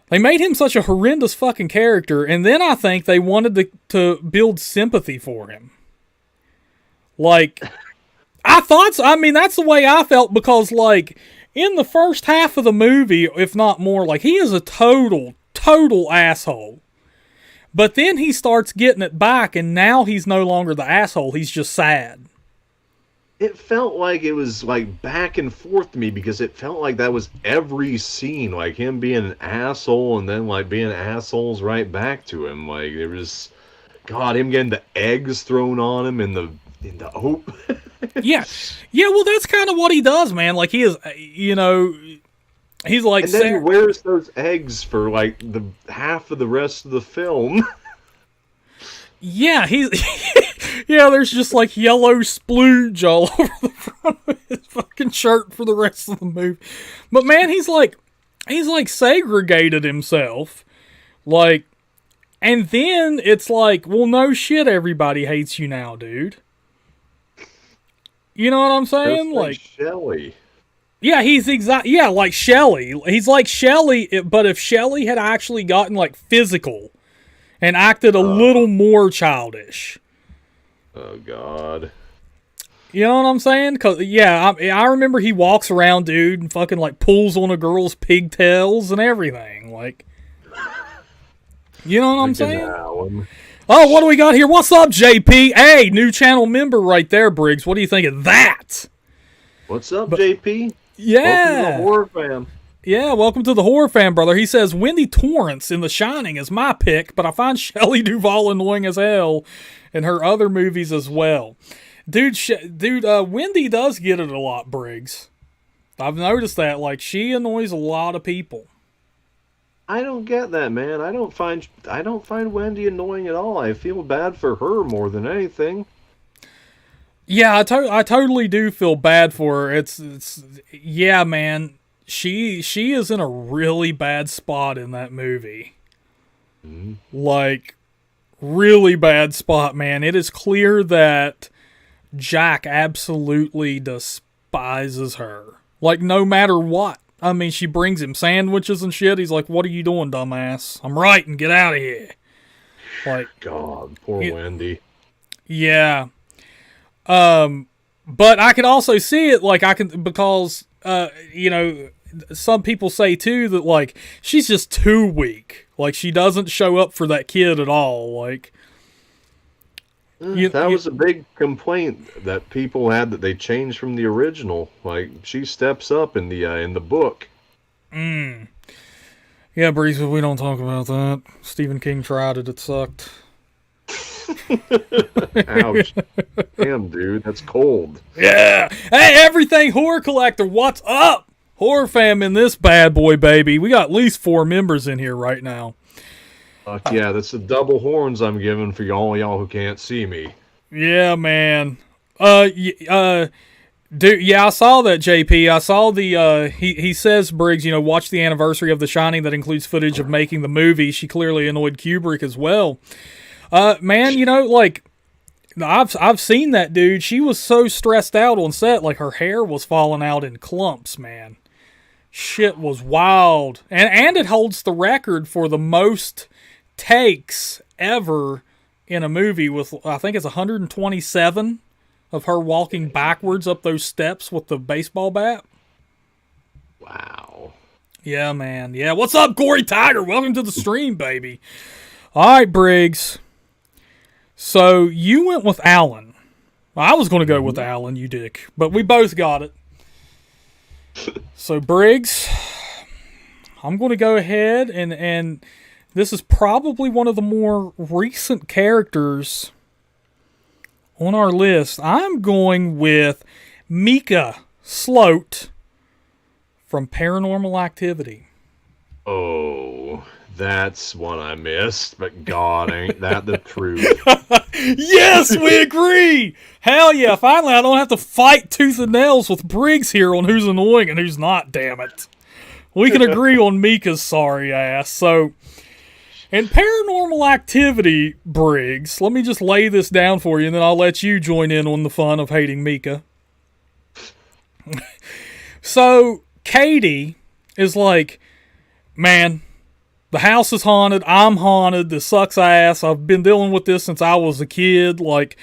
They made him such a horrendous fucking character, and then I think they wanted to build sympathy for him. Like, I thought so. I mean, that's the way I felt, because, like, in the first half of the movie, if not more, like, he is a total asshole. But then he starts getting it back, and now he's no longer the asshole. He's just sad. It felt like it was like back and forth to me, because it felt like that was every scene, like him being an asshole and then like being assholes right back to him. Like there was, God, him getting the eggs thrown on him in the open. Yeah. Well, that's kind of what he does, man. Like, he is, you know, he's like, and then he wears those eggs for like the half of the rest of the film. Yeah, there's just like yellow splooge all over the front of his fucking shirt for the rest of the movie. But man, he's like segregated himself. Like, and then it's like, well, no shit, everybody hates you now, dude. You know what I'm saying? Like Shelley. Yeah, like Shelley. He's like Shelley, but if Shelley had actually gotten like physical and acted a little more childish. Oh, God. You know what I'm saying? Cause yeah, I remember he walks around, dude, and fucking like pulls on a girl's pigtails and everything. Like, you know what I'm saying? Alan. Oh, what do we got here? What's up, JP? Hey, new channel member right there, Briggs. What do you think of that? What's up, JP? Yeah. Welcome to the horror fam. Yeah, welcome to the horror fan, brother. He says, Wendy Torrance in The Shining is my pick, but I find Shelley Duvall annoying as hell in her other movies as well. Dude, Wendy does get it a lot, Briggs. I've noticed that. Like, she annoys a lot of people. I don't get that, man. I don't find Wendy annoying at all. I feel bad for her more than anything. Yeah, I totally do feel bad for her. It's yeah, man. She is in a really bad spot in that movie. Mm-hmm. Like, really bad spot, man. It is clear that Jack absolutely despises her. Like, no matter what. I mean, she brings him sandwiches and shit. He's like, what are you doing, dumbass? I'm writing. Get out of here. Like, God, poor Wendy. Yeah. But I could also see it, like, because, you know, some people say too that like she's just too weak. Like, she doesn't show up for that kid at all. Like, that was a big complaint that people had, that they changed from the original. Like, she steps up in the book. Yeah, Breeze, but we don't talk about that. Stephen King tried it. It sucked. Ouch. Damn, dude, that's cold. Yeah. Hey, everything horror collector, what's up? Horror fam in this bad boy, baby. We got at least 4 members in here right now. Yeah, that's the double horns I'm giving for y'all who can't see me. Yeah, man. Dude, yeah, I saw that, JP. I saw the, he says, Briggs, you know, watch the anniversary of The Shining that includes footage of making the movie. She clearly annoyed Kubrick as well. Man, you know, like, I've seen that, dude. She was so stressed out on set, like her hair was falling out in clumps, man. shit was wild. And it holds the record for the most takes ever in a movie with, I think it's 127 of her walking backwards up those steps with the baseball bat. Wow. Yeah, man. Yeah, what's up, Gory Tiger? Welcome to the stream, baby. All right, Briggs. So you went with Alan. I was going to go with Alan, you dick. But we both got it. So, Briggs, I'm going to go ahead and this is probably one of the more recent characters on our list. I'm going with Micah Sloat from Paranormal Activity. Oh, that's one I missed, but God, ain't that the truth. Yes, we agree! Hell yeah, finally I don't have to fight tooth and nails with Briggs here on who's annoying and who's not, damn it. We can agree on Mika's sorry ass. So, in Paranormal Activity, Briggs, let me just lay this down for you and then I'll let you join in on the fun of hating Mika. So, Katie is like, man, the house is haunted, I'm haunted, this sucks ass, I've been dealing with this since I was a kid, like,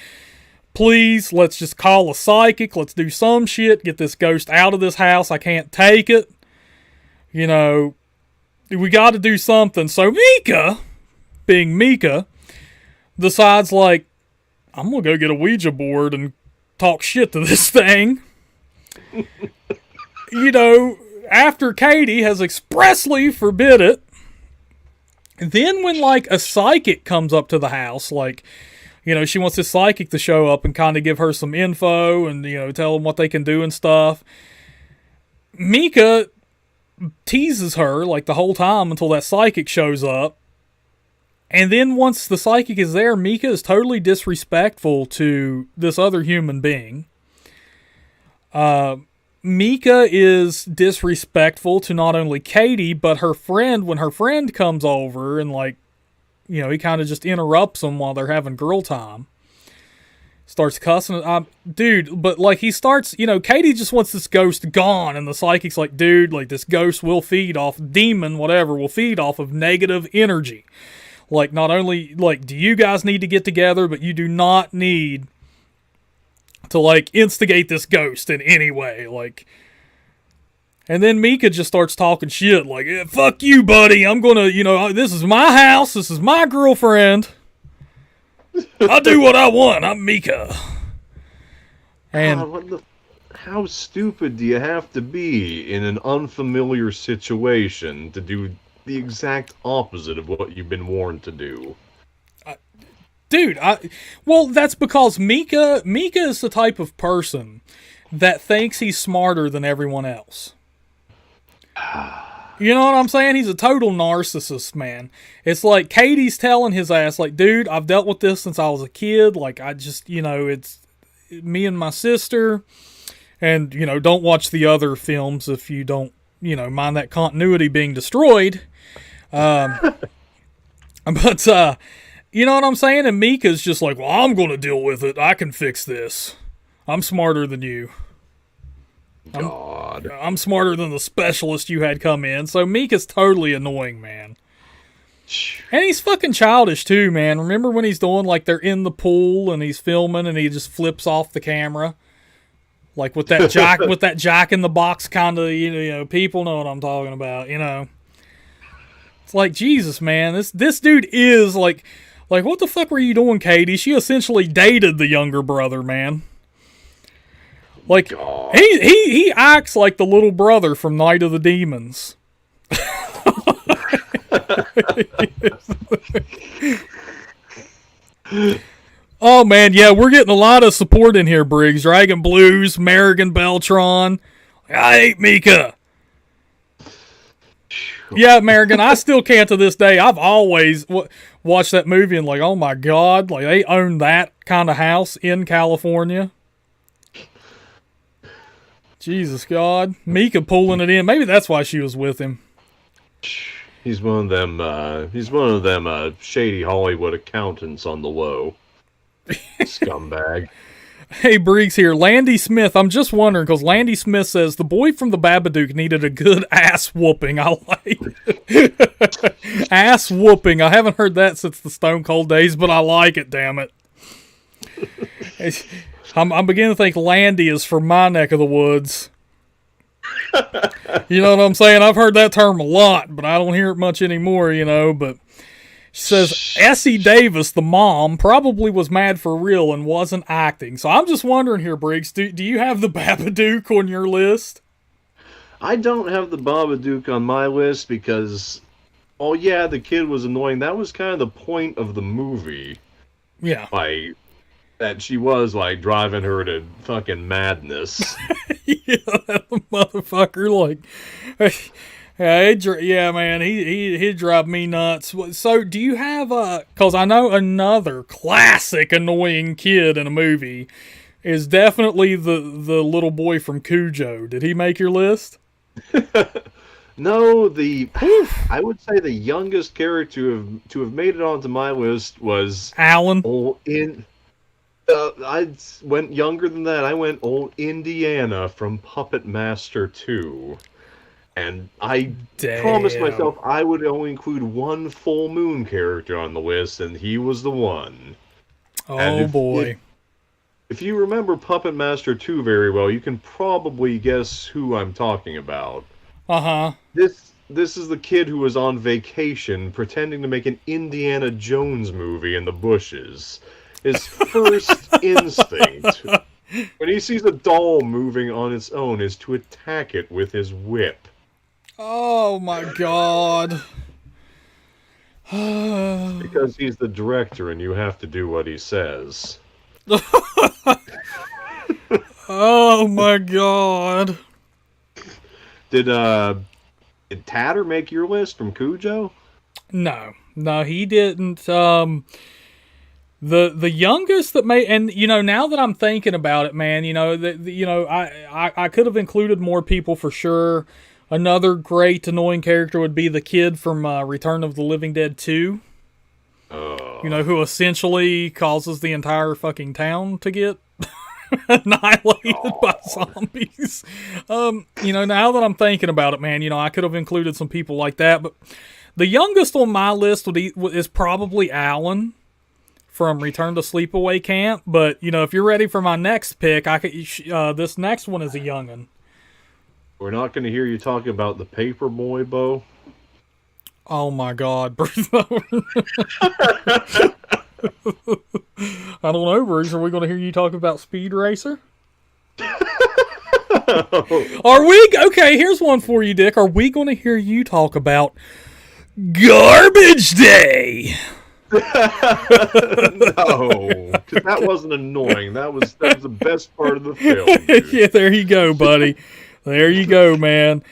please, let's just call a psychic, let's do some shit, get this ghost out of this house, I can't take it, you know, we gotta do something. So Mika, being Mika, decides like, I'm gonna go get a Ouija board and talk shit to this thing. You know, after Katie has expressly forbid it, then when, like, a psychic comes up to the house, like, you know, she wants this psychic to show up and kind of give her some info and, you know, tell them what they can do and stuff, Mika teases her, like, the whole time until that psychic shows up. And then once the psychic is there, Mika is totally disrespectful to this other human being. Mika is disrespectful to not only Katie, but her friend when her friend comes over and, like, you know, he kind of just interrupts them while they're having girl time. Starts cussing. Dude, but, like, he starts, you know, Katie just wants this ghost gone, and the psychic's like, dude, like, this ghost will feed off, demon, whatever, will feed off of negative energy. Like, not only, like, do you guys need to get together, but you do not need to, like, instigate this ghost in any way, like. And then Mika just starts talking shit, like, fuck you, buddy, I'm gonna, you know, this is my house, this is my girlfriend, I do what I want, I'm Mika. And how stupid do you have to be in an unfamiliar situation to do the exact opposite of what you've been warned to do? Dude, well, that's because Mika is the type of person that thinks he's smarter than everyone else. You know what I'm saying? He's a total narcissist, man. It's like Katie's telling his ass, like, dude, I've dealt with this since I was a kid. Like, I just, you know, it's me and my sister. And, you know, don't watch the other films if you don't, you know, mind that continuity being destroyed. But, you know what I'm saying? And Mika's just like, well, I'm going to deal with it. I can fix this. I'm smarter than you. God. I'm smarter than the specialist you had come in. So Mika's totally annoying, man. And he's fucking childish too, man. Remember when he's doing, like, they're in the pool and he's filming and he just flips off the camera? Like with that jack, with that Jack in the Box kind of, you know, people know what I'm talking about, you know. It's like, Jesus, man, this dude is like, what the fuck were you doing, Katie? She essentially dated the younger brother, man. Like, he acts like the little brother from Night of the Demons. Oh, man, yeah, we're getting a lot of support in here, Briggs. Dragon Blues, Merrigan Beltron. I hate Mika. Yeah, Merrigan, I still can't to this day. I've always watched that movie and, like, oh my God, like, they own that kind of house in California. Jesus God. Mika pulling it in. Maybe that's why she was with him. He's one of them shady Hollywood accountants on the low. Scumbag. Hey, Briggs here. Landy Smith. I'm just wondering, because Landy Smith says the boy from the Babadook needed a good ass whooping. I like it. Ass whooping. I haven't heard that since the Stone Cold days, but I like it, damn it. I'm beginning to think Landy is from my neck of the woods. You know what I'm saying? I've heard that term a lot, but I don't hear it much anymore, but... She says, Essie Davis, the mom, probably was mad for real and wasn't acting. So I'm just wondering here, Briggs, do you have the Babadook on your list? I don't have the Babadook on my list because, oh yeah, the kid was annoying. That was kind of the point of the movie. Yeah. That she was, driving her to fucking madness. Yeah, that motherfucker, Yeah, man, he'd drive me nuts. So, do you have because I know another classic annoying kid in a movie is definitely the little boy from Cujo. Did he make your list? No, I would say the youngest character to have made it onto my list was Alan. I went younger than that. I went old Indiana from Puppet Master 2. And I promised myself I would only include one full moon character on the list, and he was the one. Oh, boy. If you remember Puppet Master 2 very well, you can probably guess who I'm talking about. Uh-huh. This is the kid who was on vacation pretending to make an Indiana Jones movie in the bushes. His first instinct, when he sees a doll moving on its own, is to attack it with his whip. Oh my god. Because he's the director and you have to do what he says. Oh my god. Did Tatter make your list from Cujo? No, he didn't. The youngest that made, and now that I'm thinking about it, man, I could have included more people for sure. Another great annoying character would be the kid from Return of the Living Dead 2. Who essentially causes the entire fucking town to get annihilated by zombies. Now that I'm thinking about it, man, I could have included some people like that, but the youngest on my list is probably Alan from Return to Sleepaway Camp. But if you're ready for my next pick, this next one is a youngin'. We're not going to hear you talk about the Paperboy, Bo. Oh my god, Bruce. I don't know, Bruce. Are we going to hear you talk about Speed Racer? Are we? Okay, here's one for you, Dick. Are we going to hear you talk about Garbage Day? No, because that wasn't annoying. That was the best part of the film. Dude. Yeah, there you go, buddy. There you go, man.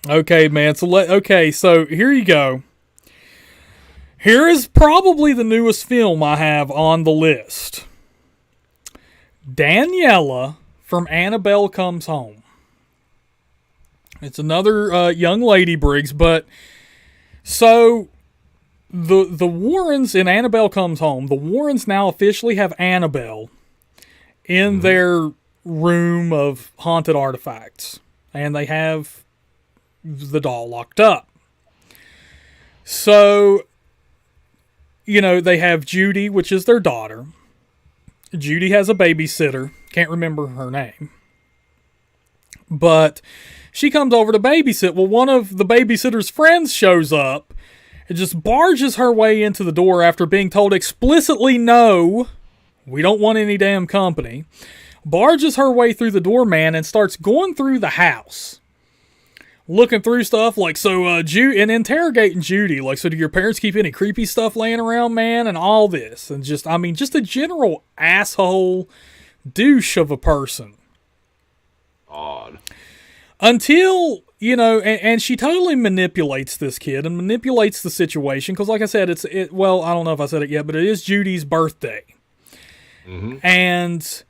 Okay, man. So here you go. Here is probably the newest film I have on the list. Daniela from Annabelle Comes Home. It's another young lady, Briggs, but so the Warrens in Annabelle Comes Home, the Warrens now officially have Annabelle in their room of haunted artifacts, and they have the doll locked up. So, they have Judy, which is their daughter. Judy has a babysitter. Can't remember her name. But she comes over to babysit. Well, one of the babysitter's friends shows up and just barges her way into the door after being told explicitly, no, we don't want any damn company. Barges her way through the door, man, and starts going through the house. Looking through stuff and interrogating Judy. So do your parents keep any creepy stuff laying around, man? And all this. And just a general asshole douche of a person. Odd. Until, and she totally manipulates this kid and manipulates the situation. Because like I said, I don't know if I said it yet, but it is Judy's birthday. Mm-hmm. And,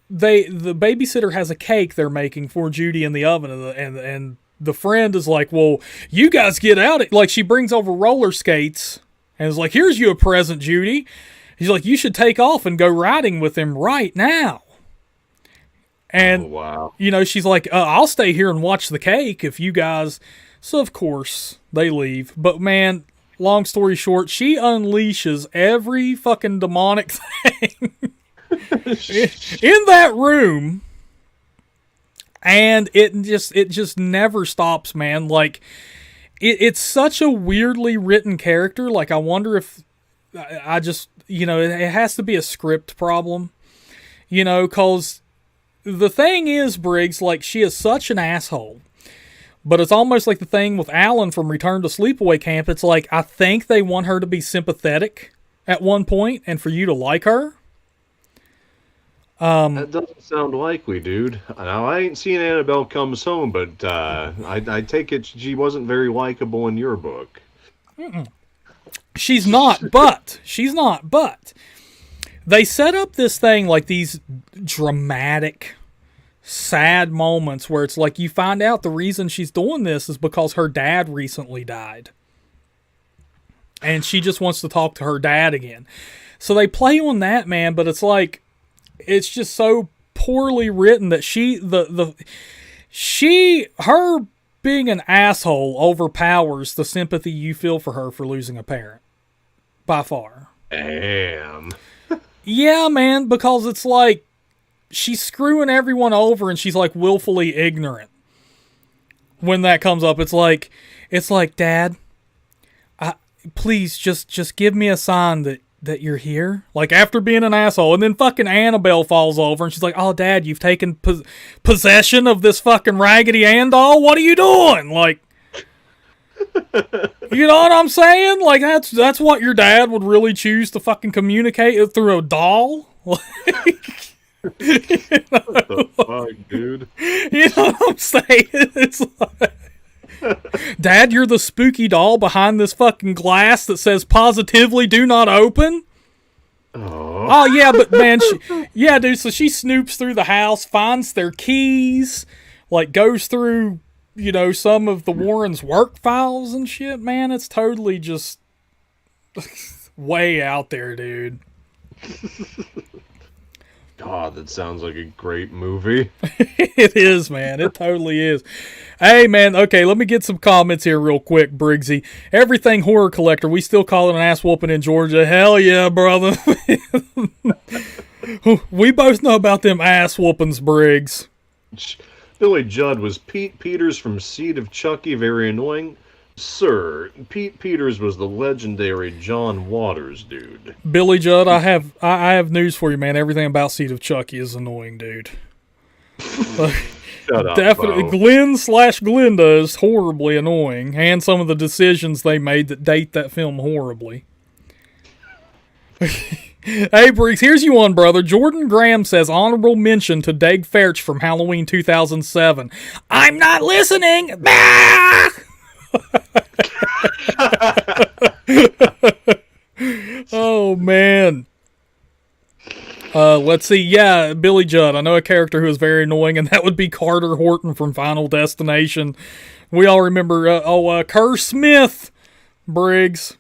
the babysitter has a cake they're making for Judy in the oven, and the friend is like, well, you guys get out. She brings over roller skates And it's like, here's you a present, Judy. He's like, you should take off and go riding with him right now. And, Oh, wow. you know, she's like, I'll stay here and watch the cake if you guys... So, of course, they leave. But, man, long story short, she unleashes every fucking demonic thing in that room. And it just never stops, man. Like, it's such a weirdly written character. Like, I wonder if I just, you know, it has to be a script problem. You know, because the thing is, Briggs, like, she is such an asshole. But it's almost like the thing with Alan from Return to Sleepaway Camp. It's like, I think they want her to be sympathetic at one point and for you to like her. That doesn't sound likely, dude. Now, I ain't seen Annabelle Comes Home, but I take it she wasn't very likable in your book. She's not, but they set up this thing like these dramatic, sad moments where it's like you find out the reason she's doing this is because her dad recently died. And she just wants to talk to her dad again. So they play on that, man, but it's like, it's just so poorly written that her being an asshole overpowers the sympathy you feel for her for losing a parent. By far. Damn. Yeah, man, because it's like, she's screwing everyone over and she's like willfully ignorant. When that comes up, it's like, Dad, please just give me a sign that you're here. Like, after being an asshole. And then fucking Annabelle falls over and she's like, oh, Dad, you've taken possession of this fucking Raggedy Ann doll? What are you doing? Like, you know what I'm saying? Like, that's what your dad would really choose to fucking communicate through a doll? Like, What the fuck, dude? you know what I'm saying? It's like, Dad, you're the spooky doll behind this fucking glass that says positively do not open? Oh yeah, but man, yeah, dude, so she snoops through the house, finds their keys, like goes through, you know, some of the Warrens' work files and shit, man. It's totally just way out there, dude. God, that sounds like a great movie. It is, man. It totally is. Hey, man. Okay, let me get some comments here real quick, Briggsy. Everything Horror Collector. We still call it an ass whooping in Georgia. Hell yeah, brother. We both know about them ass whoopings, Briggs. Billy Judd, was Pete Peters from Seed of Chucky very annoying? Sir, Pete Peters was the legendary John Waters dude. Billy Judd, I have news for you, man. Everything about Seed of Chucky is annoying, dude. Shut up, Definitely, Bo. Glenn/Glenda is horribly annoying, and some of the decisions they made that date that film horribly. Hey, Briggs, here's you one, brother. Jordan Graham says, honorable mention to Dag Fairch from Halloween 2007. I'm not listening! Bah! Oh, man. Let's see. Yeah, Billy Judd. I know a character who is very annoying, and that would be Carter Horton from Final Destination. We all remember, Kerr Smith, Briggs.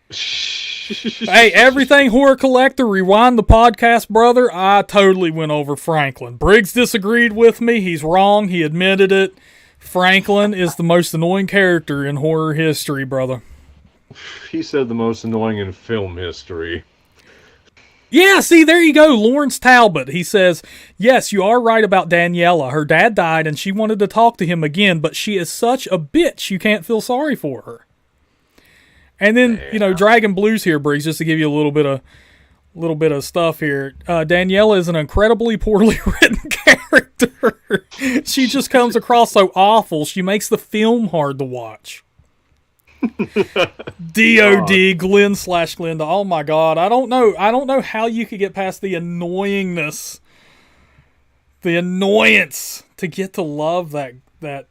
Hey, Everything Horror Collector, rewind the podcast, brother. I totally went over Franklin. Briggs disagreed with me. He's wrong. He admitted it. Franklin is the most annoying character in horror history, brother. He said the most annoying in film history. Yeah, see, there you go. Lawrence Talbot. He says, yes, you are right about Daniela. Her dad died and she wanted to talk to him again, but she is such a bitch you can't feel sorry for her. And then, you know, Dragon Blues here, Briggs, just to give you a little bit of stuff here. Daniela is an incredibly poorly written character. She just comes across so awful. She makes the film hard to watch. DOD, Glenn/Glenda. Oh my God. I don't know how you could get past the annoyingness, the annoyance to get to love that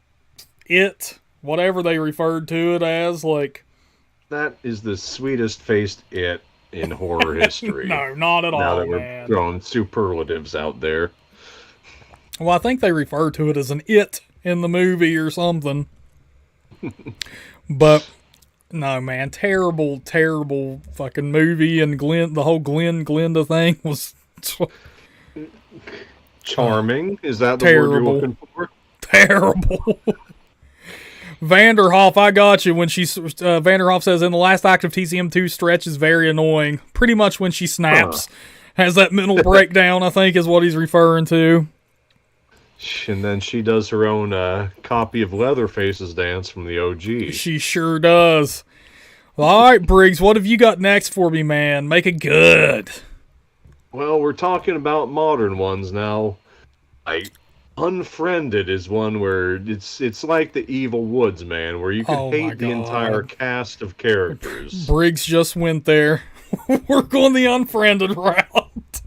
it, whatever they referred to it as, like. That is the sweetest faced it in horror history. No, not at now all, that we're man. throwing superlatives out there. Well, I think they refer to it as an it in the movie or something. But No, man, terrible, terrible fucking movie, and the whole Glenda thing was Charming. Is that the word you're terrible, looking for? terrible. Vanderhoff, I got you. When Vanderhoff says in the last act of TCM2 stretch is very annoying. Pretty much when she snaps, has that mental breakdown, I think is what he's referring to. And then she does her own copy of Leatherface's dance from the OG. She sure does. All right, Briggs, what have you got next for me, man? Make it good. Well, we're talking about modern ones now. Unfriended is one where it's like the Evil Woods, man, where you could Oh my hate the entire God. cast of characters. Briggs just went there. We're going the unfriended route.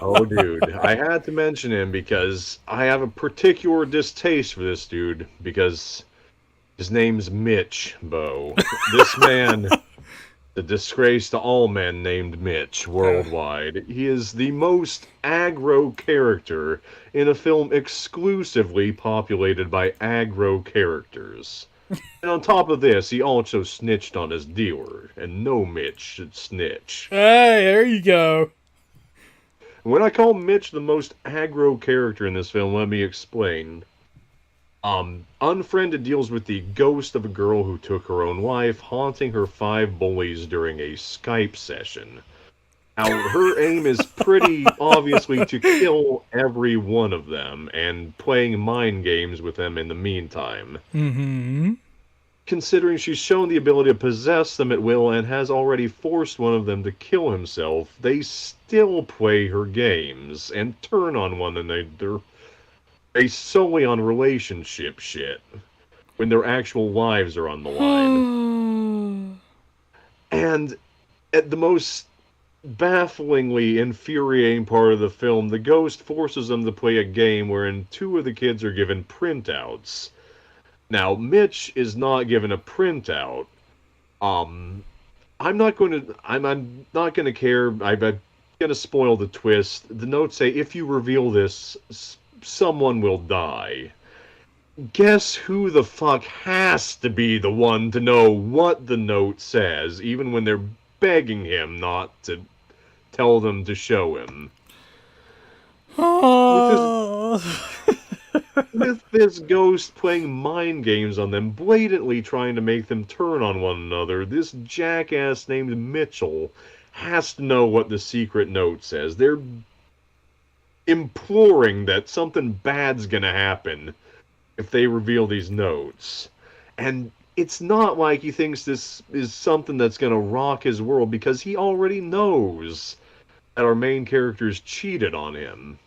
Oh, dude, I had to mention him because I have a particular distaste for this dude because his name's Mitch, Bo. This man, the disgrace to all men named Mitch worldwide. He is the most aggro character in a film exclusively populated by aggro characters. And on top of this, he also snitched on his dealer, and no Mitch should snitch. Hey, there you go. When I call Mitch the most aggro character in this film, let me explain. Unfriended deals with the ghost of a girl who took her own life, haunting her 5 bullies during a Skype session. Now, her aim is pretty obviously to kill every one of them, and playing mind games with them in the meantime. Mm-hmm. Considering she's shown the ability to possess them at will and has already forced one of them to kill himself, they still play her games and turn on one another based solely on relationship shit when their actual lives are on the line. And at the most bafflingly infuriating part of the film, the ghost forces them to play a game wherein 2 of the kids are given printouts. Now, Mitch is not given a printout. I'm not going to care. I'm going to spoil the twist. The notes say, if you reveal this, someone will die. Guess who the fuck has to be the one to know what the note says, even when they're begging him not to tell them to show him? With this ghost playing mind games on them, blatantly trying to make them turn on one another, this jackass named Mitchell has to know what the secret note says. They're imploring that something bad's gonna happen if they reveal these notes. And it's not like he thinks this is something that's gonna rock his world, because he already knows that our main characters cheated on him.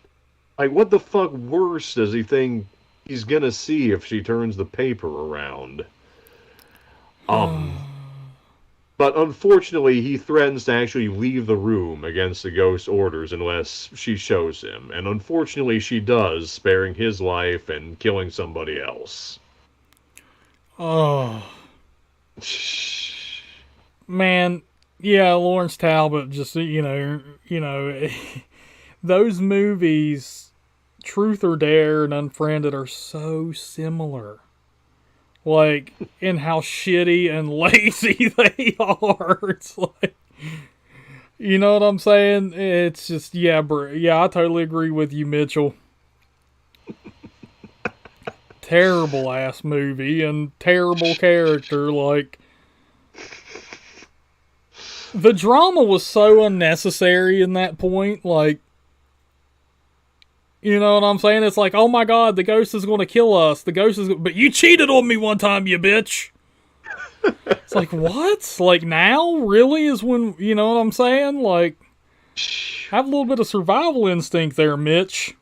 Like, what the fuck worse does he think he's gonna see if she turns the paper around? But unfortunately, he threatens to actually leave the room against the ghost's orders unless she shows him. And unfortunately, she does, sparing his life and killing somebody else. Oh. Man, yeah, Lawrence Talbot, just, those movies, Truth or Dare and Unfriended, are so similar. Like, in how shitty and lazy they are. It's like, you know what I'm saying? It's just, yeah, I totally agree with you, Mitchell. Terrible ass movie and terrible character. Like, the drama was so unnecessary in that point. Like, you know what I'm saying? It's like, oh my god, the ghost is going to kill us. But you cheated on me one time, you bitch. It's like, what? Like, now? Really? Is when, you know what I'm saying? Like, have a little bit of survival instinct there, Mitch.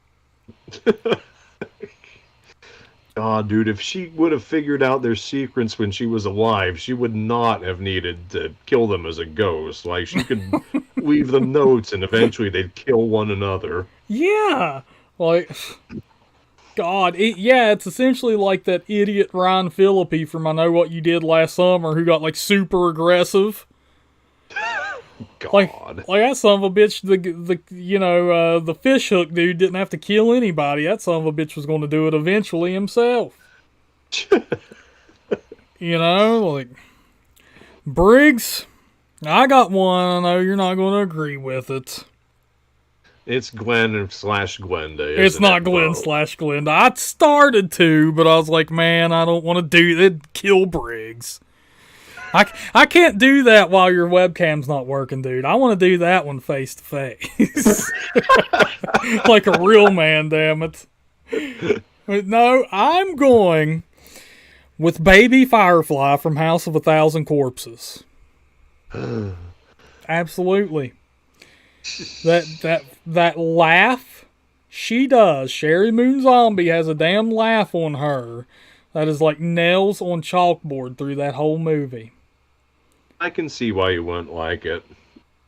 God, dude, if she would have figured out their secrets when she was alive, she would not have needed to kill them as a ghost. Like, she could leave them notes and eventually they'd kill one another. Yeah. Like, God, it's essentially like that idiot Ryan Phillippe from I Know What You Did Last Summer who got, like, super aggressive. God. Like that son of a bitch, the fish hook dude didn't have to kill anybody. That son of a bitch was going to do it eventually himself. You know, like, Briggs, I got one. I know you're not going to agree with it. It's Gwen slash Gwenda, isn't It's not it, Glenn Bo? slash Glenda. I started to, but I was like, man, I don't want to do it. Kill Briggs. I can't do that while your webcam's not working, dude. I want to do that one face to face. Like a real man, damn it. But no, I'm going with Baby Firefly from House of a Thousand Corpses. Absolutely. That laugh she does. Sherry Moon Zombie has a damn laugh on her that is like nails on chalkboard through that whole movie. I can see why you wouldn't like it.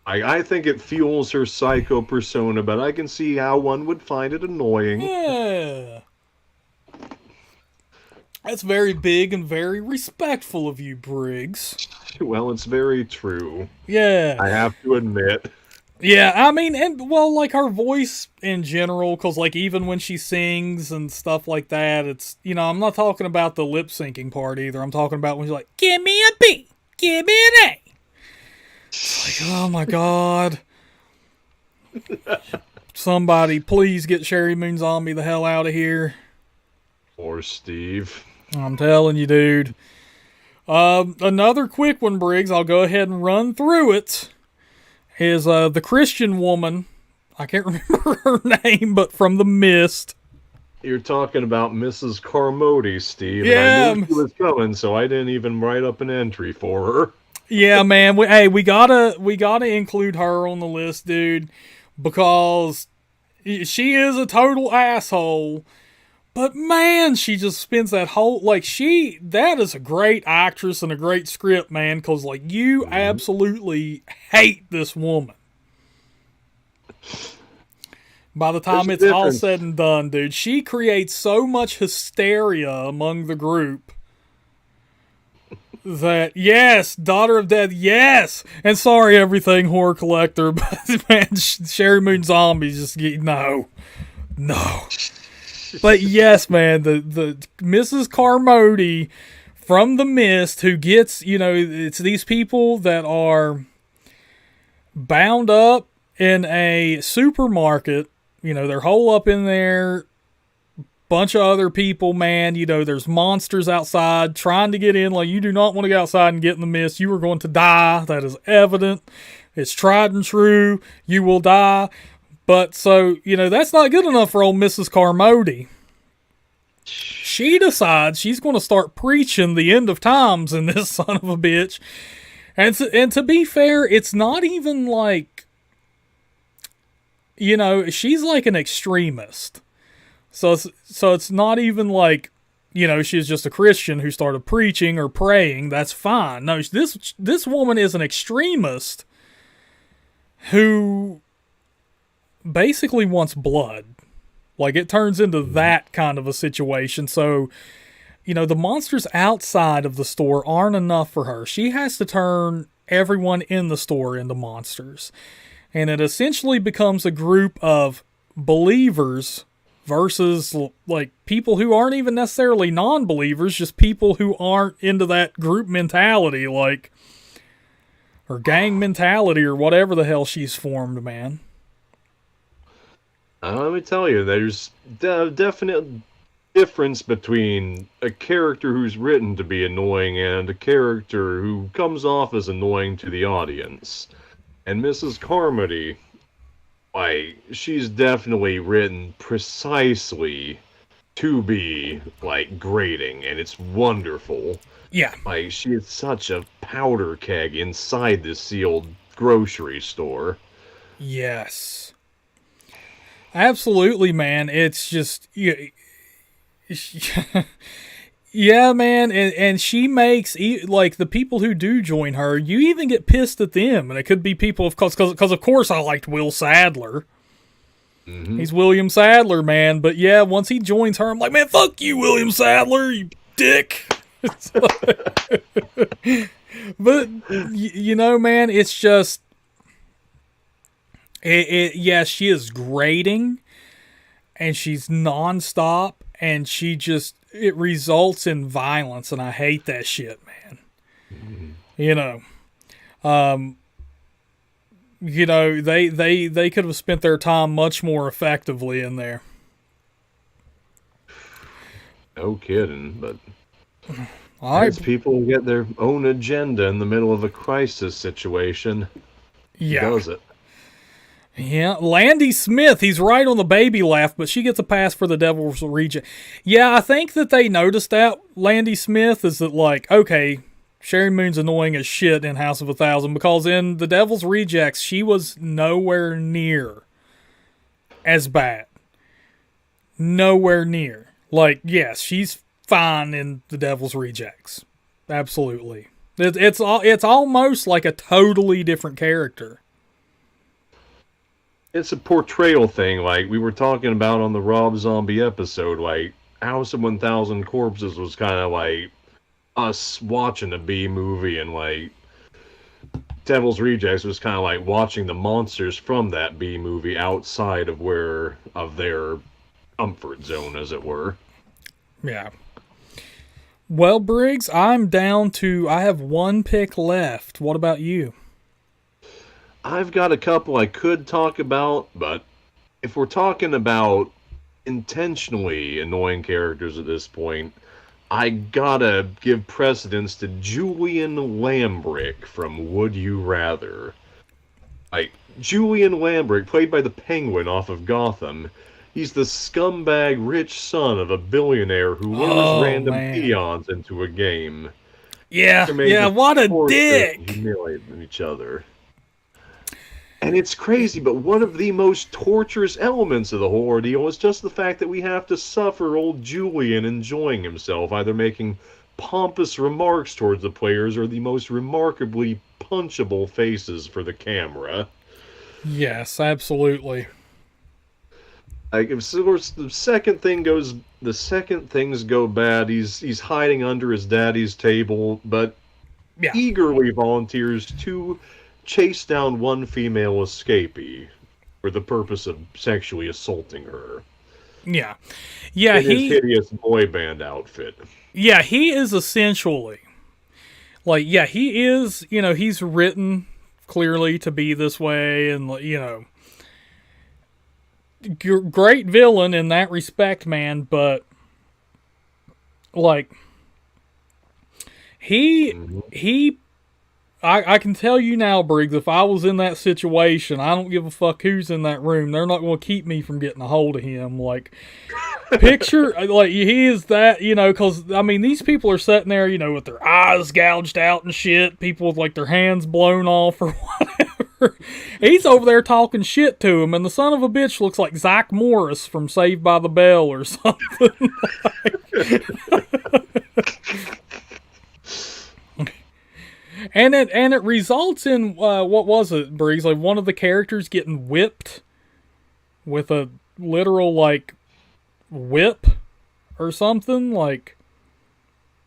I think it fuels her psycho persona, but I can see how one would find it annoying. Yeah. That's very big and very respectful of you, Briggs. Well, it's very true. Yeah. I have to admit. Yeah, I mean, and well, like her voice in general, because like even when she sings and stuff like that, it's, you know, I'm not talking about the lip syncing part either. I'm talking about when she's like, give me a B, give me an A. It's like, oh my God. Somebody please get Sherry Moon Zombie the hell out of here. Or Steve. I'm telling you, dude. Another quick one, Briggs. I'll go ahead and run through it. Is the Christian woman. I can't remember her name, but from The Mist. You're talking about Mrs. Carmody, Steve. Yeah. And I knew she was coming, so I didn't even write up an entry for her. Yeah, man. We gotta include her on the list, dude, because she is a total asshole. But man, she just spends that whole, like, that is a great actress and a great script, man, because, like, you absolutely hate this woman. By the time There's it's a all difference. said and done, dude, she creates so much hysteria among the group that, yes, Daughter of Death, yes! And sorry, everything horror collector, but, man, Sherry Moon Zombies just get, no. But yes, man, the Mrs. Carmody from The Mist, who gets, you know, it's these people that are bound up in a supermarket. You know, they're holed up in there. Bunch of other people, man. You know, there's monsters outside trying to get in. Like, you do not want to go outside and get in the mist. You are going to die. That is evident. It's tried and true. You will die. But so, you know, that's not good enough for old Mrs. Carmody. She decides she's going to start preaching the end of times in this son of a bitch. And to be fair, it's not even like, you know, she's like an extremist. So it's not even like, you know, she's just a Christian who started preaching or praying. That's fine. No, this woman is an extremist who basically wants blood. Like, it turns into that kind of a situation. So, you know, the monsters outside of the store aren't enough for her. She has to turn everyone in the store into monsters. And it essentially becomes a group of believers versus, like, people who aren't even necessarily non-believers, just people who aren't into that group mentality, like, or gang mentality, or whatever the hell she's formed, man. Let me tell you, there's a definite difference between a character who's written to be annoying and a character who comes off as annoying to the audience. And Mrs. Carmody, like, she's definitely written precisely to be, like, grating, and it's wonderful. Yeah. Like, she is such a powder keg inside this sealed grocery store. Yes. Absolutely, man. It's just, yeah, man. And she makes, like, the people who do join her, you even get pissed at them. And it could be people, because of course I liked Will Sadler. Mm-hmm. He's William Sadler, man. But yeah, once he joins her, I'm like, man, fuck you, William Sadler, you dick. But, you know, man, it's just, yes, she is grating, and she's nonstop, and it results in violence, and I hate that shit, man. You know, they could have spent their time much more effectively in there. No kidding, but All right. as people get their own agenda in the middle of a crisis situation, he Yeah. does it. Yeah, Landy Smith, he's right on the baby laugh, but she gets a pass for the Devil's Reject. Yeah, I think that they noticed that, Landy Smith, is that like, okay, Sherry Moon's annoying as shit in House of a Thousand, because in the Devil's Rejects, she was nowhere near as bad. Nowhere near. Like, yes, she's fine in the Devil's Rejects. Absolutely. It's almost like a totally different character. It's a portrayal thing, like we were talking about on the Rob Zombie episode. Like House of 1,000 Corpses was kind of like us watching a B movie, and like Devil's Rejects was kind of like watching the monsters from that B movie outside of their comfort zone, as it were. Yeah. Well, Briggs, I have one pick left. What about you? I've got a couple I could talk about, but if we're talking about intentionally annoying characters at this point, I gotta give precedence to Julian Lambrick from Would You Rather. Like, Julian Lambrick, played by the Penguin off of Gotham, he's the scumbag rich son of a billionaire who lures random peons into a game. Yeah, what a dick! Humiliating each other. And it's crazy, but one of the most torturous elements of the whole ordeal is just the fact that we have to suffer old Julian enjoying himself, either making pompous remarks towards the players or the most remarkably punchable faces for the camera. Yes, absolutely. Like, if the second things go bad, he's hiding under his daddy's table, but eagerly volunteers to chase down one female escapee for the purpose of sexually assaulting her. Yeah, in his hideous boy band outfit. Yeah, he is essentially he is. He's written clearly to be this way, and great villain in that respect, man. But like I can tell you now, Briggs, if I was in that situation, I don't give a fuck who's in that room. They're not going to keep me from getting a hold of him. Like, picture, like, he is that, because, I mean, these people are sitting there, with their eyes gouged out and shit. People with, like, their hands blown off or whatever. He's over there talking shit to him, and the son of a bitch looks like Zach Morris from Saved by the Bell or something. And it results in what was it, Briggs? Like one of the characters getting whipped with a literal like whip or something. Like,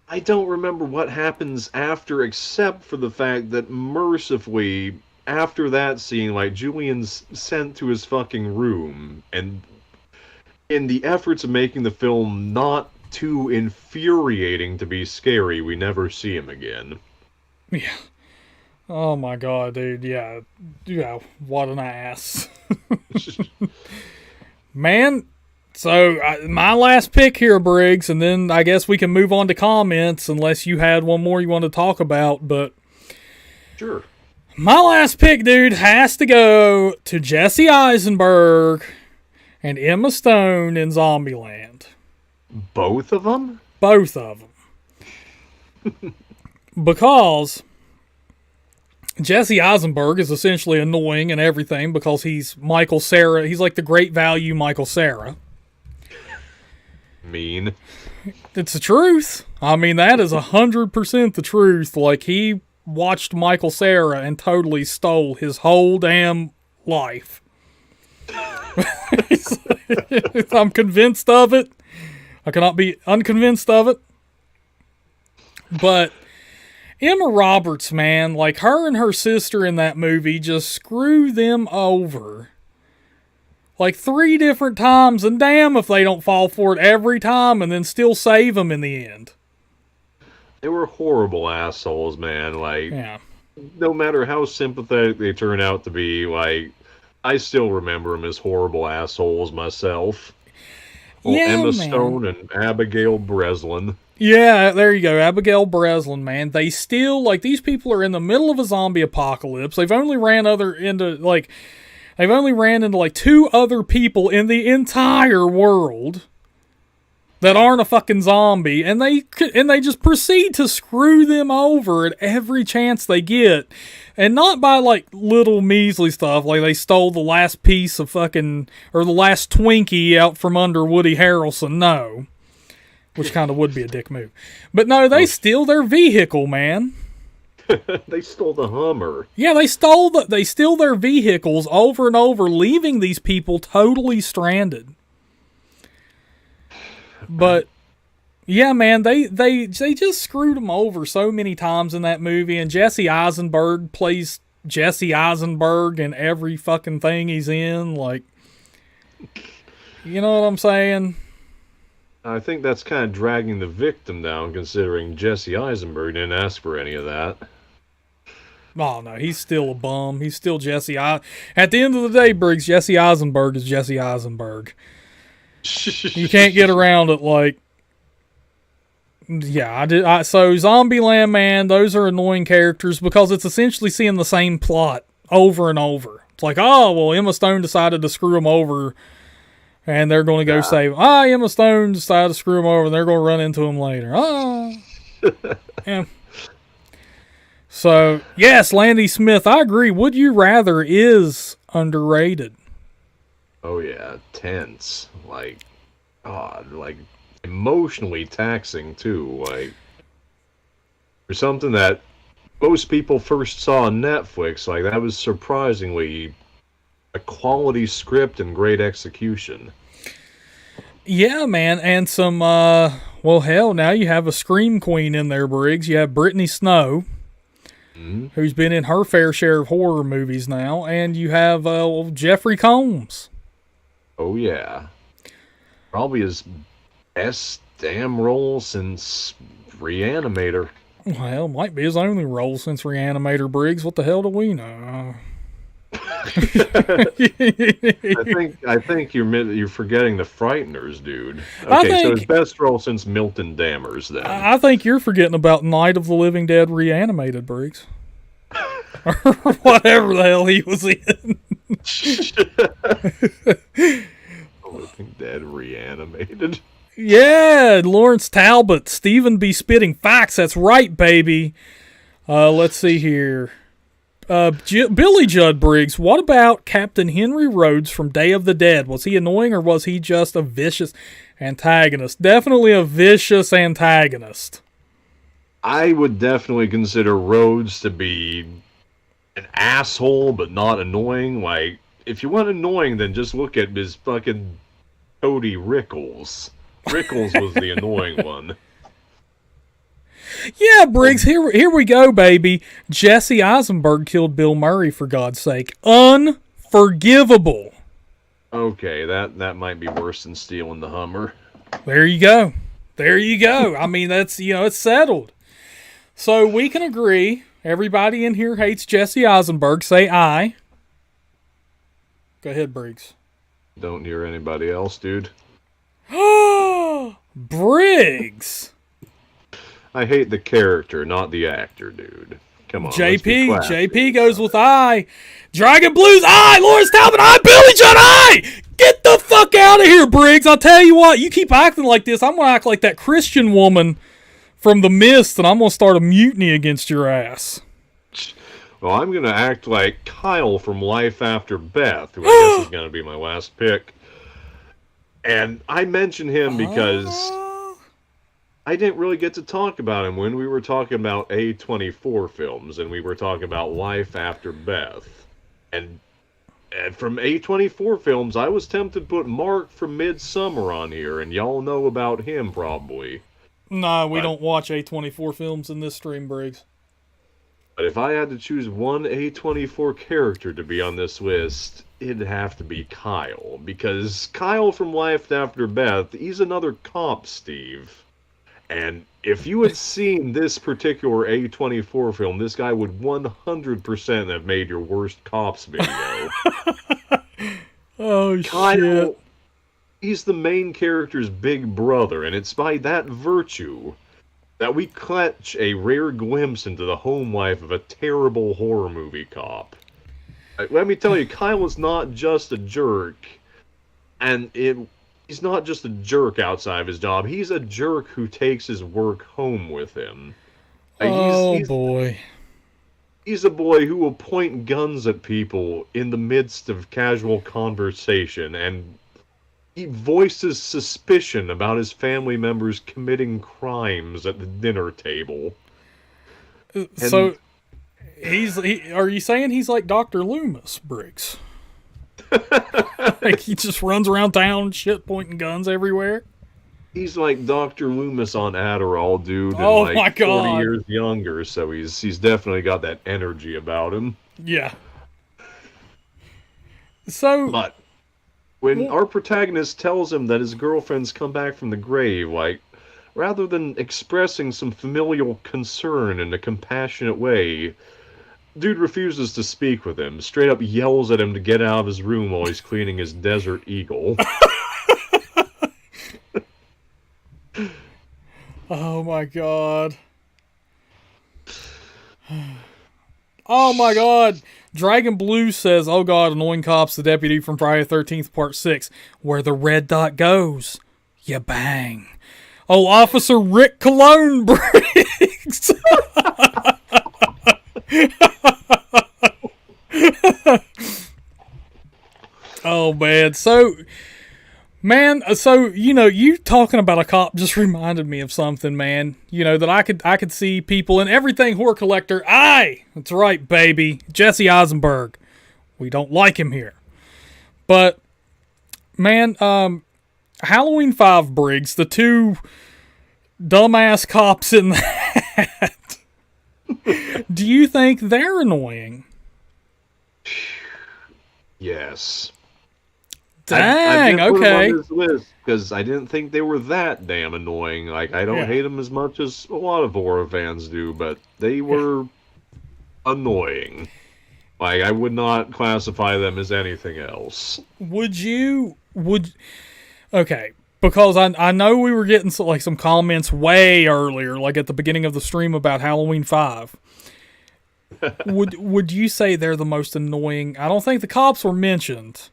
I don't remember what happens after, except for the fact that mercifully after that scene, like Julian's sent to his fucking room, and in the efforts of making the film not too infuriating to be scary, we never see him again. Yeah. Oh my god, dude. Yeah. What an ass. Man, so my last pick here, Briggs, and then I guess we can move on to comments unless you had one more you want to talk about, but sure. My last pick, dude, has to go to Jesse Eisenberg and Emma Stone in Zombieland. Both of them? Both of them. Because Jesse Eisenberg is essentially annoying and everything because he's Michael Cera. He's like the great value Michael Cera. Mean. It's the truth. I mean, that is 100% the truth. Like, he watched Michael Cera and totally stole his whole damn life. I'm convinced of it. I cannot be unconvinced of it. But Emma Roberts, man, like her and her sister in that movie just screw them over. Like 3 different times, and damn if they don't fall for it every time and then still save them in the end. They were horrible assholes, man. Like, Yeah. no matter how sympathetic they turn out to be, like, I still remember them as horrible assholes myself. Well, Yeah, Emma man. Stone and Abigail Breslin. Yeah, there you go. Abigail Breslin, man. They still, like, these people are in the middle of a zombie apocalypse. They've only ran into like two other people in the entire world that aren't a fucking zombie, and they just proceed to screw them over at every chance they get. And not by like little measly stuff, like they stole the last piece of fucking, or the last Twinkie out from under Woody Harrelson, no. Which kind of would be a dick move. But no, they steal their vehicle, man. They stole the Hummer. Yeah, they steal their vehicles over and over, leaving these people totally stranded. But yeah, man, they just screwed them over so many times in that movie, and Jesse Eisenberg plays Jesse Eisenberg in every fucking thing he's in, like, you know what I'm saying? I think that's kind of dragging the victim down, considering Jesse Eisenberg didn't ask for any of that. Oh, no, he's still a bum. He's still Jesse. At the end of the day, Briggs, Jesse Eisenberg is Jesse Eisenberg. You can't get around it, like... Yeah, so Zombieland, man, those are annoying characters because it's essentially seeing the same plot over and over. It's like, oh, well, Emma Stone decided to screw him over, and they're going to go save him. Emma Stone decided to screw him over, and they're going to run into him later. Yeah. So, yes, Landy Smith, I agree. Would You Rather is underrated. Oh, yeah, tense. Like, God, like, emotionally taxing, too. Like, for something that most people first saw on Netflix, like, that was surprisingly a quality script and great execution. Yeah, man, and some, well, hell, now you have a Scream Queen in there, Briggs. You have Brittany Snow, who's been in her fair share of horror movies now, and you have Jeffrey Combs. Oh, yeah. Probably his best damn role since Reanimator. Well, might be his only role since Reanimator, Briggs. What the hell do we know? I think you're forgetting the Frighteners, dude. Okay, so his best role since Milton Dammers, then. I think you're forgetting about Night of the Living Dead Reanimated, Briggs. Or whatever the hell he was in. Living Dead Reanimated. Yeah, Lawrence Talbot, Stephen B. Spitting Facts. That's right, baby. Let's see here. Billy Judd Briggs, what about Captain Henry Rhodes from Day of the Dead? Was he annoying or was he just a vicious antagonist? Definitely a vicious antagonist. I would definitely consider Rhodes to be an asshole, but not annoying. Like, if you want annoying, then just look at his fucking Cody Rickles. Rickles was the annoying one. Yeah, Briggs, here we go, baby. Jesse Eisenberg killed Bill Murray, for God's sake. Unforgivable. Okay, that might be worse than stealing the Hummer. There you go. There you go. I mean, that's, it's settled. So we can agree, everybody in here hates Jesse Eisenberg. Say aye. Go ahead, Briggs. Don't hear anybody else, dude. Briggs! I hate the character, not the actor, dude. Come on. JP goes with I. Dragon Blues, I. Lawrence Talbot, I. Billy Judd, I. Get the fuck out of here, Briggs. I'll tell you what, you keep acting like this, I'm going to act like that Christian woman from The Mist, and I'm going to start a mutiny against your ass. Well, I'm going to act like Kyle from Life After Beth, who I guess is going to be my last pick. And I mention him because I didn't really get to talk about him when we were talking about A24 films, and we were talking about Life After Beth. And from A24 films, I was tempted to put Mark from Midsummer on here, and y'all know about him, probably. No, we don't watch A24 films in this stream, Briggs. But if I had to choose one A24 character to be on this list, it'd have to be Kyle. Because Kyle from Life After Beth, he's another cop, Steve. And if you had seen this particular A24 film, this guy would 100% have made your worst cops video. Oh, Kyle, shit. he's the main character's big brother, and it's by that virtue that we catch a rare glimpse into the home life of a terrible horror movie cop. Let me tell you, Kyle is not just a jerk, and he's not just a jerk outside of his job. He's a jerk who takes his work home with him. Boy. He's a boy who will point guns at people in the midst of casual conversation, and he voices suspicion about his family members committing crimes at the dinner table. So, are you saying he's like Dr. Loomis, Briggs? Like he just runs around town and shit, pointing guns everywhere? He's like Dr. Loomis on Adderall, dude. And Oh like my God. 40 years younger, so he's definitely got that energy about him. Yeah. So, But when our protagonist tells him that his girlfriend's come back from the grave, like, rather than expressing some familial concern in a compassionate way, dude refuses to speak with him, straight up yells at him to get out of his room while he's cleaning his Desert Eagle. oh my God. Oh my God. Dragon Blue says, oh God, annoying cops, the deputy from Friday the 13th, part 6. Where the red dot goes, you bang. Oh, Officer Rick Cologne Briggs. Oh, man. So, you talking about a cop just reminded me of something, man. You know, that I could see people in Everything Horror Collector. That's right, baby. Jesse Eisenberg. We don't like him here. But, man, Halloween 5 Briggs, the two dumbass cops in that. Do you think they're annoying? Yes. Dang, okay. Because I didn't think they were that damn annoying. Like, I don't hate them as much as a lot of horror fans do, but they were annoying. Like, I would not classify them as anything else. Okay, because I know we were getting some comments way earlier, like at the beginning of the stream about Halloween 5. Would you say they're the most annoying? I don't think the cops were mentioned,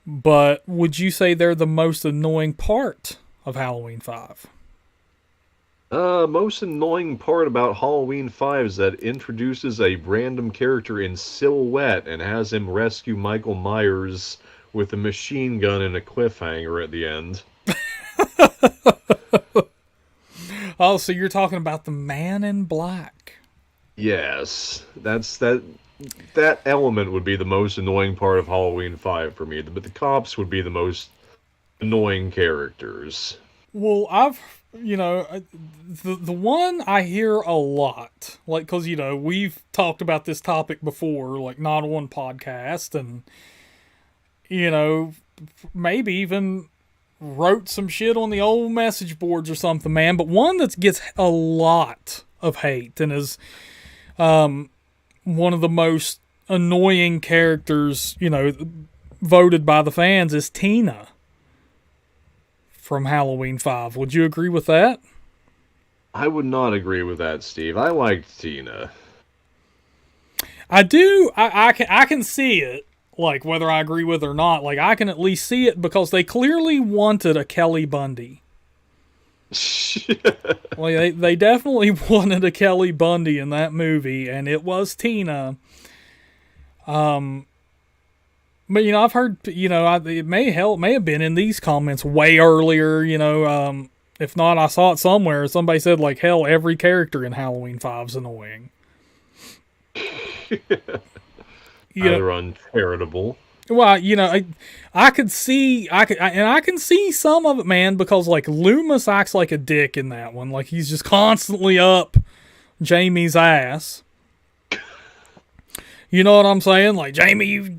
but would you say they're the most annoying part of Halloween 5? Most annoying part about Halloween 5 is that it introduces a random character in silhouette and has him rescue Michael Myers with a machine gun and a cliffhanger at the end. Oh, so you're talking about the Man in Black. Yes, that element would be the most annoying part of Halloween 5 for me, but the cops would be the most annoying characters. Well, the one I hear a lot, like, because, we've talked about this topic before, like, not on podcast, and, maybe even wrote some shit on the old message boards or something, man, but one that gets a lot of hate and is one of the most annoying characters, voted by the fans is Tina from Halloween 5. Would you agree with that? I would not agree with that, Steve. I liked Tina. I do. I can see it, like, whether I agree with it or not. Like, I can at least see it because they clearly wanted a Kelly Bundy. Like, they definitely wanted a Kelly Bundy in that movie, and it was Tina. But, I've heard, it may have been in these comments way earlier, if not, I saw it somewhere. Somebody said, like, hell, every character in Halloween 5 is annoying. They're uncharitable. Well, I can see some of it, man, because, like, Loomis acts like a dick in that one. Like, he's just constantly up Jamie's ass. You know what I'm saying? Like, Jamie, you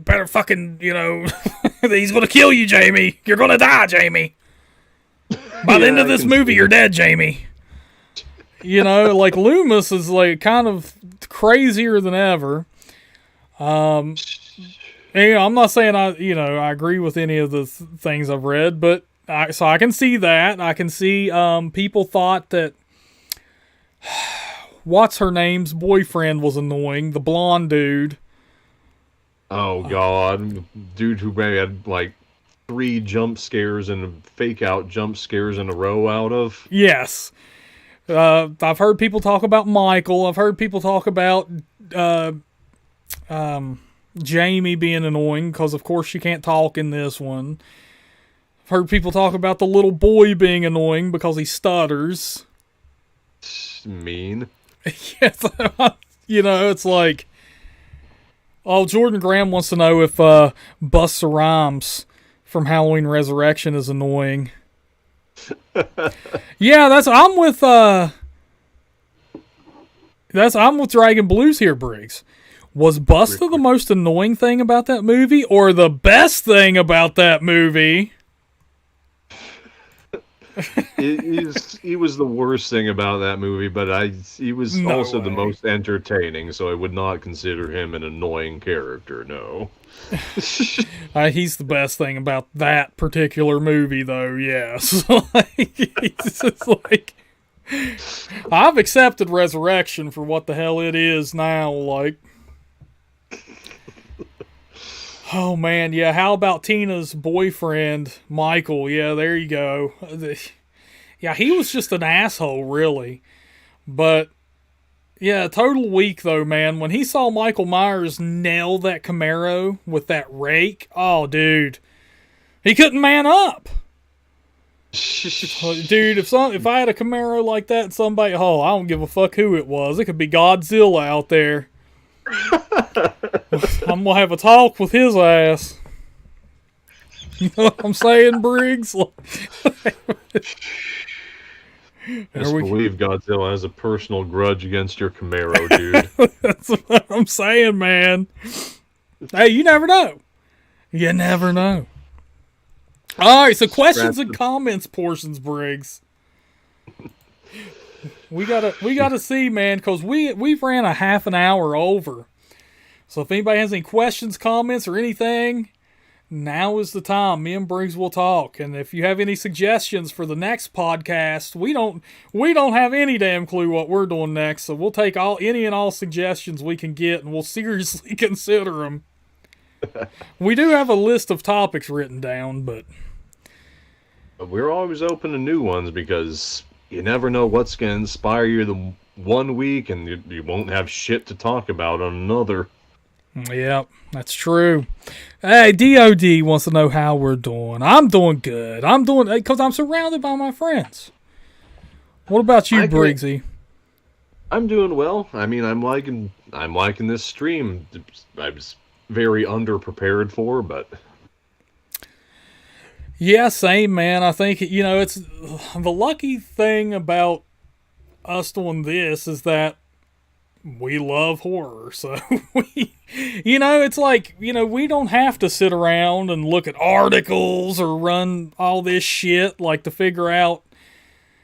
better fucking, he's gonna kill you, Jamie. You're gonna die, Jamie. By the end Yeah, of I this can movie, see you're that. dead, Jamie. You know, like Loomis is like kind of crazier than ever. And, you know, I'm not saying I agree with any of the things I've read, but so I can see that. I can see people thought that what's her name's boyfriend was annoying, the blonde dude. Oh God, dude who had like 3 jump scares and fake out jump scares in a row out of. Yes. I've heard people talk about Michael. I've heard people talk about uh, Jamie being annoying because, of course, she can't talk in this one. I've heard people talk about the little boy being annoying because he stutters. Mean. Yes, you know, it's like, oh, Jordan Graham wants to know if Busta Rhymes from Halloween Resurrection is annoying. Yeah, I'm with Dragon Blues here, Briggs. Was Busta the most annoying thing about that movie, or the best thing about that movie? He was the worst thing about that movie, but he was No also the way. most entertaining, so I would not consider him an annoying character. No. He's the best thing about that particular movie, though. Yes, he's just like, I've accepted Resurrection for what the hell it is now. Like, oh man, yeah. How about Tina's boyfriend, Michael? Yeah, there you go. Yeah, he was just an asshole, really. But yeah, total weak though, man. When he saw Michael Myers nail that Camaro with that rake, oh dude, he couldn't man up. Dude, if I had a Camaro like that, and somebody, oh, I don't give a fuck who it was. It could be Godzilla out there. I'm gonna have a talk with his ass. You know what I'm saying, Briggs? Just believe Godzilla has a personal grudge against your Camaro, dude. That's what I'm saying, man. Hey, you never know. You never know. All right, so questions and comments portions, Briggs. We gotta see, man, because we've ran a half an hour over. So if anybody has any questions, comments, or anything, now is the time. Me and Briggs will talk. And if you have any suggestions for the next podcast, we don't have any damn clue what we're doing next. So we'll take any and all suggestions we can get, and we'll seriously consider them. We do have a list of topics written down, but we're always open to new ones because you never know what's going to inspire you the one week, and you won't have shit to talk about on another. Yep, that's true. Hey, DOD wants to know how we're doing. I'm doing good. I'm doing because I'm surrounded by my friends. What about you, Briggsy? I'm doing well. I mean, I'm liking this stream. I was very underprepared for, but yeah, same, man. I think it's the lucky thing about us doing this is that we love horror, so it's like, we don't have to sit around and look at articles or run all this shit, like, to figure out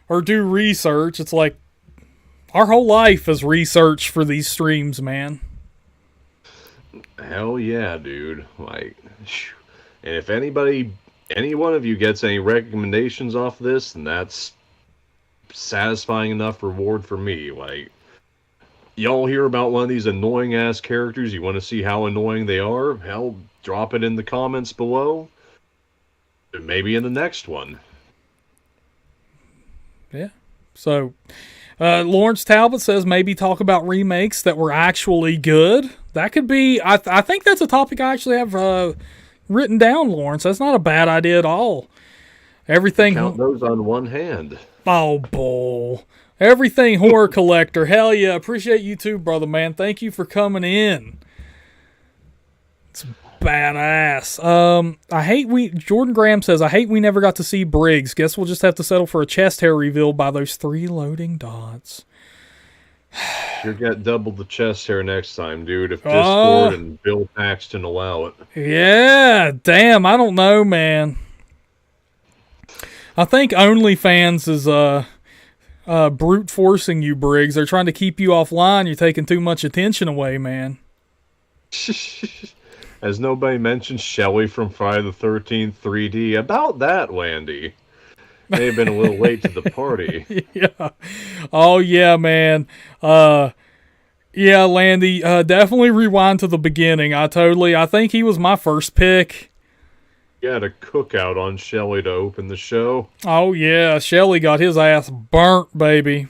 or do research. It's like, our whole life is research for these streams, man. Hell yeah, dude. Like, and if any one of you gets any recommendations off this, then that's satisfying enough reward for me. Like, y'all hear about one of these annoying ass characters, you want to see how annoying they are? Hell, drop it in the comments below. Maybe in the next one. Yeah. So, Lawrence Talbot says maybe talk about remakes that were actually good. That could be, I think that's a topic I actually have written down, Lawrence. That's not a bad idea at all. Everything. Count those on one hand. Oh, bull. Everything horror collector. Hell yeah. Appreciate you too, brother, man. Thank you for coming in. It's badass. Jordan Graham says, I hate we never got to see Briggs. Guess we'll just have to settle for a chest hair reveal by those 3 loading dots. You'll get double the chest hair next time, dude, if Discord and Bill Paxton allow it. Yeah, damn, I don't know, man. I think OnlyFans is brute forcing you, Briggs. They're trying to keep you offline. You're taking too much attention away, man. Has nobody mentioned Shelley from Friday the 13th 3D? About that, Landy. May have been a little late to the party. Yeah. Oh yeah, man. Yeah, Landy. Definitely rewind to the beginning. I think he was my first pick. You had a cookout on Shelley to open the show. Oh yeah, Shelley got his ass burnt, baby.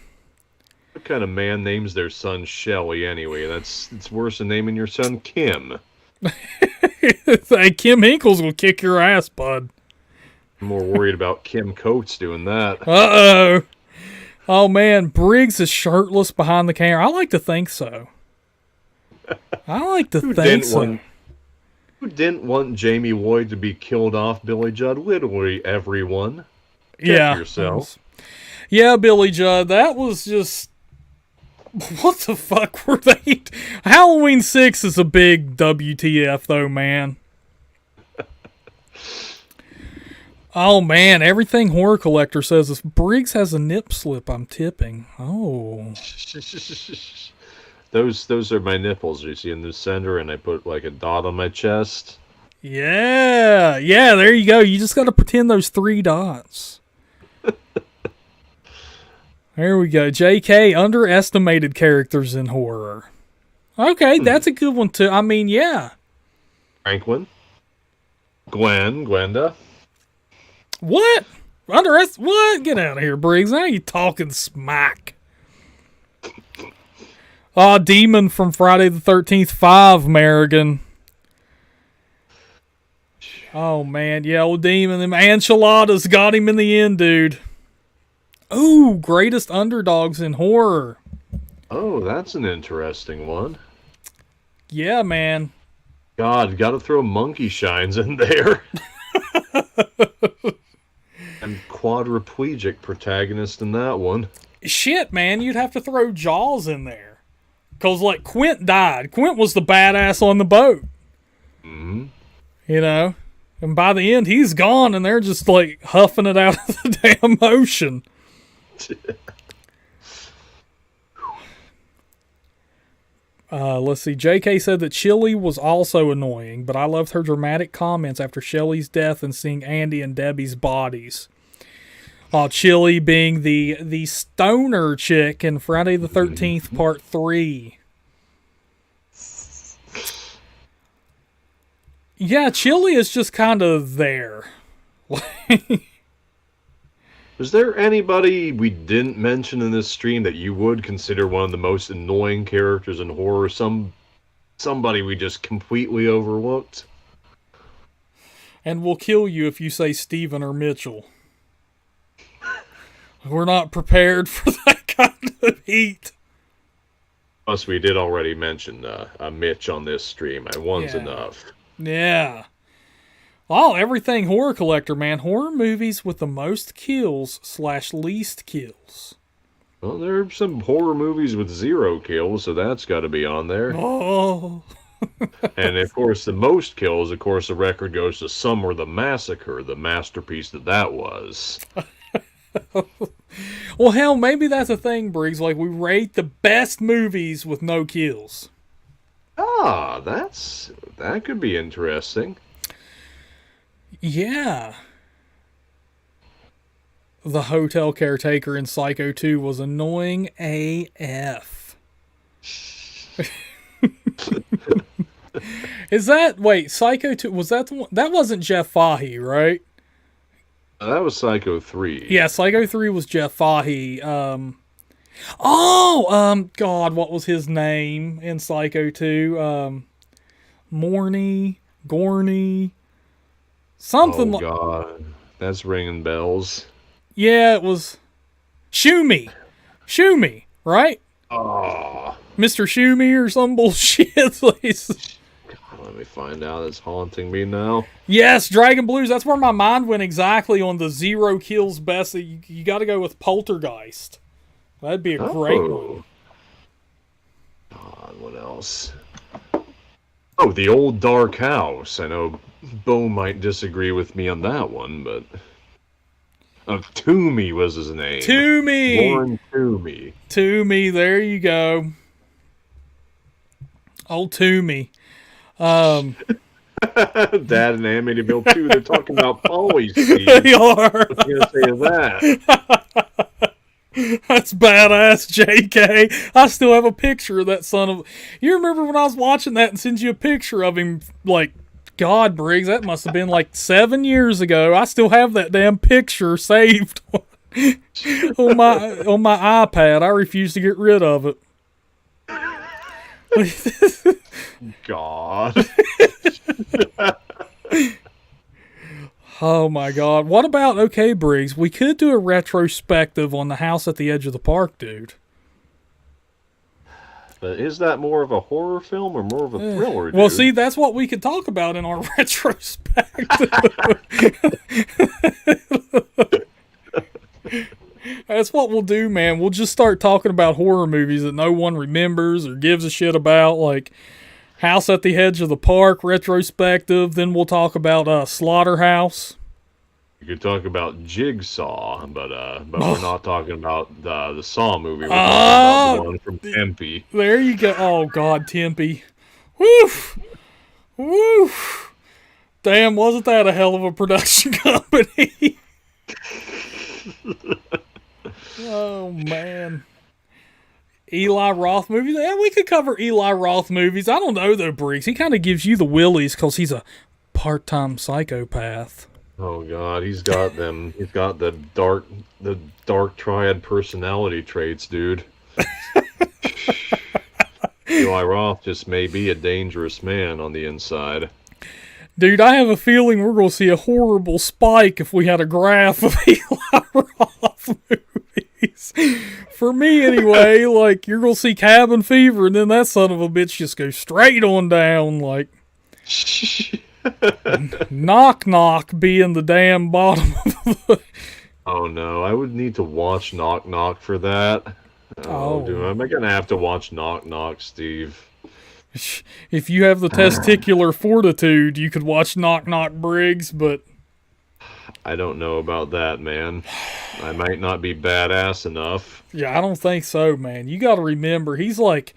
What kind of man names their son Shelley anyway? It's worse than naming your son Kim. Hey, Kim Hinkles will kick your ass, bud. I'm more worried about Kim Coates doing that. Uh-oh. Oh, man. Briggs is shirtless behind the camera. I like to think so. Who didn't want Jamie Lloyd to be killed off, Billy Judd? Literally everyone. Check yourself. Yeah, Billy Judd. That was just... What the fuck were they... Halloween 6 is a big WTF, though, man. Oh, man. Everything Horror Collector says is Briggs has a nip slip. I'm tipping. Oh. Those are my nipples. You see in the center, and I put like a dot on my chest. Yeah. Yeah, there you go. You just got to pretend those 3 dots. There we go. JK, underestimated characters in horror. Okay, that's a good one, too. I mean, yeah. Franklin. Gwenda. What? What? Get out of here, Briggs. Now you talking smack. Demon from Friday the 13th 5, Marigan. Oh, man. Yeah, old Demon. Them enchiladas got him in the end, dude. Ooh, greatest underdogs in horror. Oh, that's an interesting one. Yeah, man. God, gotta throw Monkey Shines in there. And quadriplegic protagonist in that one. Shit, man, you'd have to throw Jaws in there. Because, like, Quint died. Quint was the badass on the boat. Mm-hmm. You know? And by the end, he's gone, and they're just, like, huffing it out of the damn ocean. Let's see. JK said that Chili was also annoying, but I loved her dramatic comments after Shelley's death and seeing Andy and Debbie's bodies. Chili being the stoner chick in Friday the 13th Part 3. Yeah, Chili is just kind of there. Was there anybody we didn't mention in this stream that you would consider one of the most annoying characters in horror? Somebody we just completely overlooked? And we'll kill you if you say Steven or Mitchell. We're not prepared for that kind of heat. Plus, we did already mention Mitch on this stream. One's enough. Yeah. Oh, everything Horror Collector, man. Horror movies with the most kills / least kills. Well, there are some horror movies with 0 kills, so that's got to be on there. Oh. And, of course, the most kills, of course, the record goes to Summer the Massacre, the masterpiece that was. Well, hell, maybe that's a thing, Briggs. Like, we rate the best movies with no kills. Ah, that could be interesting. Yeah. The hotel caretaker in Psycho 2 was annoying AF. Wait, Psycho 2, was that the one? That wasn't Jeff Fahey, right? That was Psycho 3. Yeah, Psycho 3 was Jeff Fahey. God, what was his name in Psycho 2? Gorney, something like... Oh, God. That's ringing bells. Yeah, it was... Shumi, right? Oh. Mr. Shumi or some bullshit. Let me find out. It's haunting me now. Yes, Dragon Blues. That's where my mind went exactly on the 0 kills best. You got to go with Poltergeist. That'd be a great one. God, what else? Oh, The Old Dark House. I know Bo might disagree with me on that one, but... Toomey was his name. Toomey! Warren Toomey. Toomey, there you go. Old Toomey. Dad and Amityville 2, they're talking about Polly, Steve. They are. What are you going to say to that? That's badass, JK. I still have a picture of that son of... You remember when I was watching that and sent you a picture of him, like, God, Briggs, that must have been like 7 years ago. I still have that damn picture saved on my iPad. I refuse to get rid of it. God. Oh my God. What about, okay, Briggs, we could do a retrospective on the house at the edge of the park, dude. But is that more of a horror film or more of a thriller, dude? Well, see, that's what we could talk about in our retrospective. That's what we'll do, man. We'll just start talking about horror movies that no one remembers or gives a shit about, like House at the Edge of the Park retrospective. Then we'll talk about Slaughterhouse. You could talk about Jigsaw, but we're not talking about the Saw movie. We're talking about the one from Tempe. There you go. Oh, God, Tempe. Woof. Woof. Damn, wasn't that a hell of a production company? Oh, man. Eli Roth movies? Yeah, we could cover Eli Roth movies. I don't know, though, Briggs. He kind of gives you the willies because he's a part-time psychopath. Oh God, he's got them. He's got the dark triad personality traits, dude. Eli Roth just may be a dangerous man on the inside. Dude, I have a feeling we're going to see a horrible spike if we had a graph of Eli Roth movies. For me, anyway, like, you're going to see Cabin Fever, and then that son of a bitch just goes straight on down, like... Knock Knock being the damn bottom of the... Oh no, I would need to watch Knock Knock for that. Oh, dude, am I gonna have to watch Knock Knock, Steve? If you have the testicular fortitude, you could watch Knock Knock, Briggs, but... I don't know about that, man. I might not be badass enough. Yeah, I don't think so, man. You gotta remember, he's like...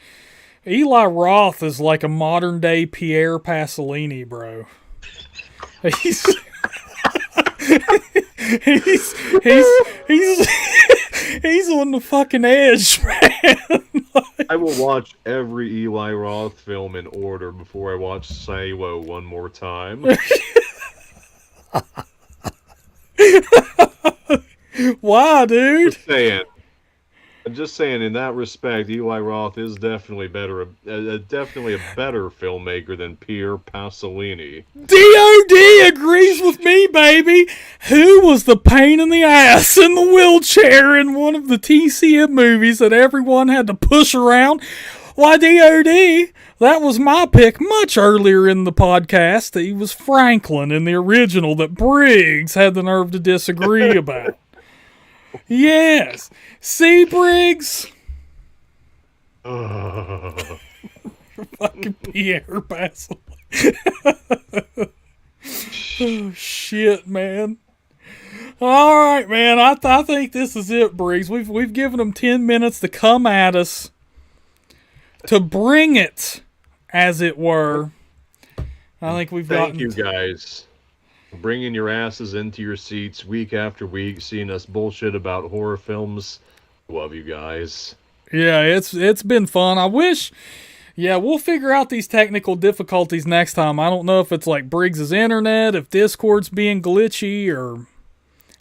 Eli Roth is like a modern-day Pierre Pasolini, bro. He's on the fucking edge, man. I will watch every Eli Roth film in order before I watch Silo one more time. Why, dude? I'm just saying, in that respect, Eli Roth is definitely definitely a better filmmaker than Pierre Pasolini. DOD agrees with me, baby. Who was the pain in the ass in the wheelchair in one of the TCM movies that everyone had to push around? Why, DOD, that was my pick much earlier in the podcast. He was Franklin in the original that Briggs had the nerve to disagree about. Yes. See, Briggs? Fucking Pierre Pasolini. Oh, shit, man. All right, man. I think this is it, Briggs. We've given them 10 minutes to come at us, to bring it, as it were. I think we've got. Thank you, guys. Bringing your asses into your seats week after week, seeing us bullshit about horror films. Love you guys. Yeah, it's been fun. I wish... Yeah, we'll figure out these technical difficulties next time. I don't know if it's like Briggs's internet, if Discord's being glitchy, or...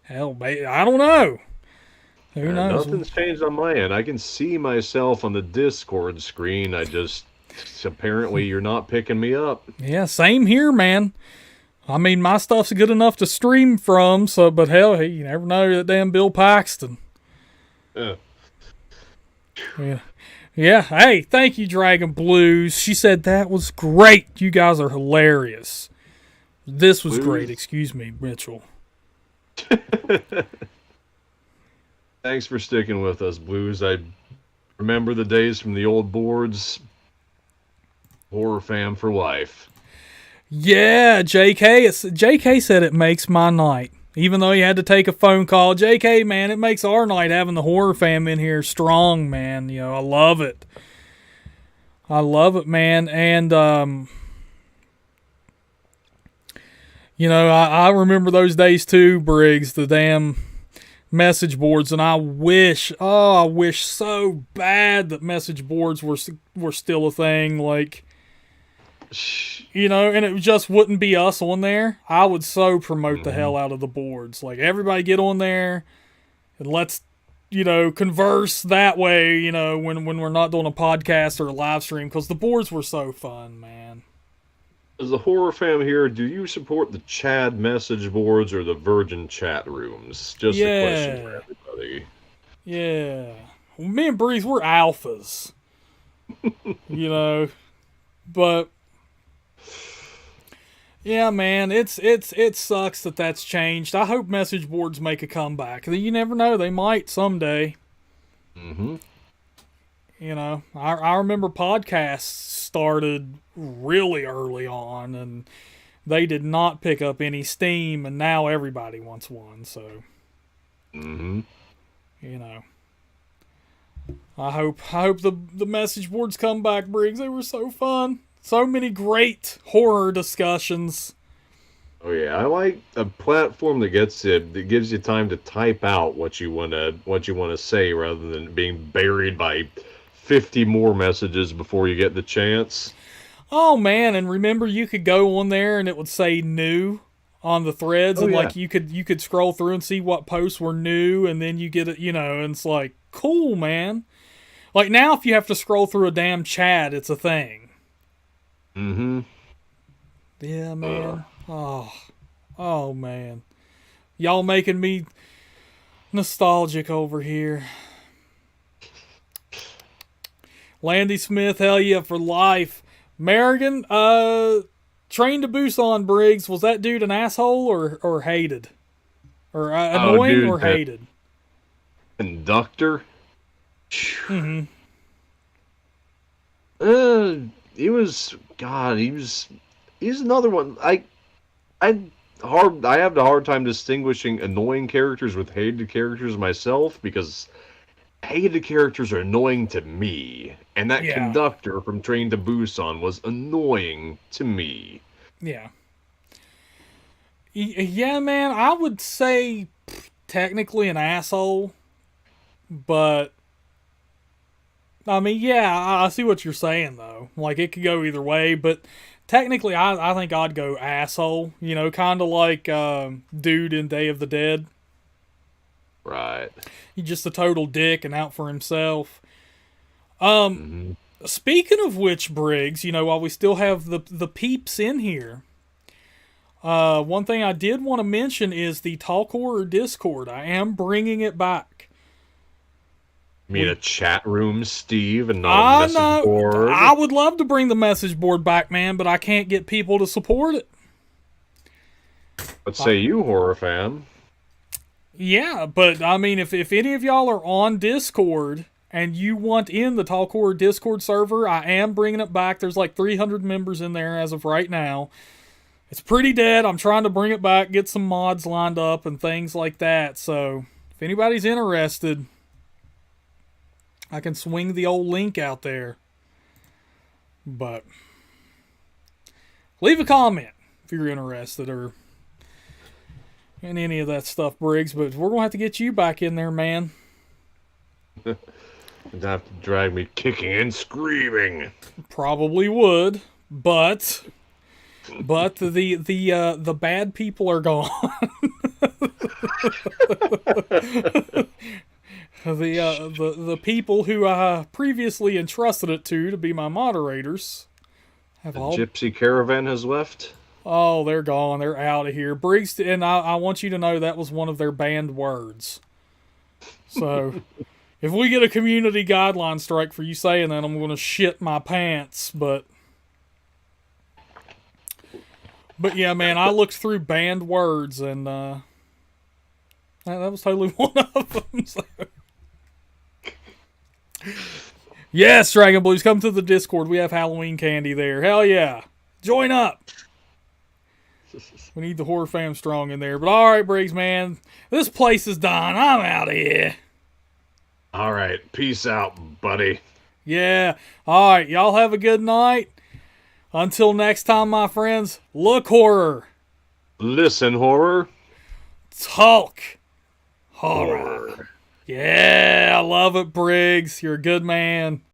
Hell, I don't know. Who knows? Nothing's changed on my end. I can see myself on the Discord screen. Apparently you're not picking me up. Yeah, same here, man. I mean, my stuff's good enough to stream from, but hell, hey, you never know that damn Bill Paxton. Yeah. Yeah, hey, thank you, Dragon Blues. She said that was great. You guys are hilarious. This was great. Excuse me, Mitchell. Thanks for sticking with us, Blues. I remember the days from the old boards. Horror fam for life. Yeah, JK said it makes my night. even though he had to take a phone call. JK, man, it makes our night having the horror fam in here strong, man. You know, I love it. I love it, man. And, you know, I remember those days too, Briggs, the damn message boards, and I wish so bad that message boards were still a thing, like, you know, and it just wouldn't be us on there. I would so promote the hell out of the boards. Like, everybody get on there and let's, you know, converse that way, you know, when we're not doing a podcast or a live stream, because the boards were so fun, man. As a horror fan here, do you support the Chad message boards or the Virgin chat rooms? Just a question for everybody. Yeah. Well, me and Breeze, we're alphas. You know. But yeah, man, it sucks that that's changed. I hope message boards make a comeback. You never know, they might someday. Mm-hmm. You know, I remember podcasts started really early on, and they did not pick up any steam, and now everybody wants one, so. Mm-hmm. You know. I hope the message boards come back, Briggs. They were so fun. So many great horror discussions. Oh yeah, I like a platform that gives you time to type out what you wanna say rather than being buried by 50 more messages before you get the chance. Oh man, and remember you could go on there and it would say new on the threads, and like you could scroll through and see what posts were new, and then you get it, you know, and it's like, cool, man. Like now if you have to scroll through a damn chat, it's a thing. Mm-hmm. Yeah, man. Oh man. Y'all making me nostalgic over here. Landy Smith, hell yeah, for life. Merrigan, Train to Busan, Briggs, was that dude an asshole or hated? Or annoying or hated? Conductor? Mm-hmm. He's another one. I have a hard time distinguishing annoying characters with hated characters myself, because hated characters are annoying to me, and that conductor from Train to Busan was annoying to me. Yeah. Yeah, man, I would say technically an asshole, but I mean, yeah, I see what you're saying though. Like it could go either way, but technically, I think I'd go asshole. You know, kind of like dude in Day of the Dead. Right. He's just a total dick and out for himself. Speaking of which, Briggs, you know, while we still have the peeps in here, one thing I did want to mention is the TalkHorror Discord. I am bringing it back. You mean a chat room, Steve, and not a message board? I would love to bring the message board back, man, but I can't get people to support it. What say you, horror fan? Yeah, but I mean, if any of y'all are on Discord and you want in the TalkHorror Discord server, I am bringing it back. There's like 300 members in there as of right now. It's pretty dead. I'm trying to bring it back, get some mods lined up and things like that. So if anybody's interested, I can swing the old link out there. But leave a comment if you're interested or in any of that stuff, Briggs. But we're going to have to get you back in there, man. You'd have to drag me kicking and screaming. Probably would, but the bad people are gone. The people who I previously entrusted it to be my moderators have the all... Gypsy Caravan has left? Oh, they're gone. They're out of here. Briggs, and I want you to know that was one of their banned words. So, if we get a community guideline strike for you saying that, I'm going to shit my pants, but yeah, man, I looked through banned words, and that was totally one of them. So. Yes, Dragon Blues, come to the Discord. We have Halloween candy there. Hell yeah. Join up. We need the horror fam strong in there. But all right, Briggs, man. This place is dying. I'm out of here. All right, peace out, buddy. Yeah. All right, y'all have a good night. Until next time, my friends, look horror. Listen, horror. Talk horror. Yeah, I love it, Briggs. You're a good man.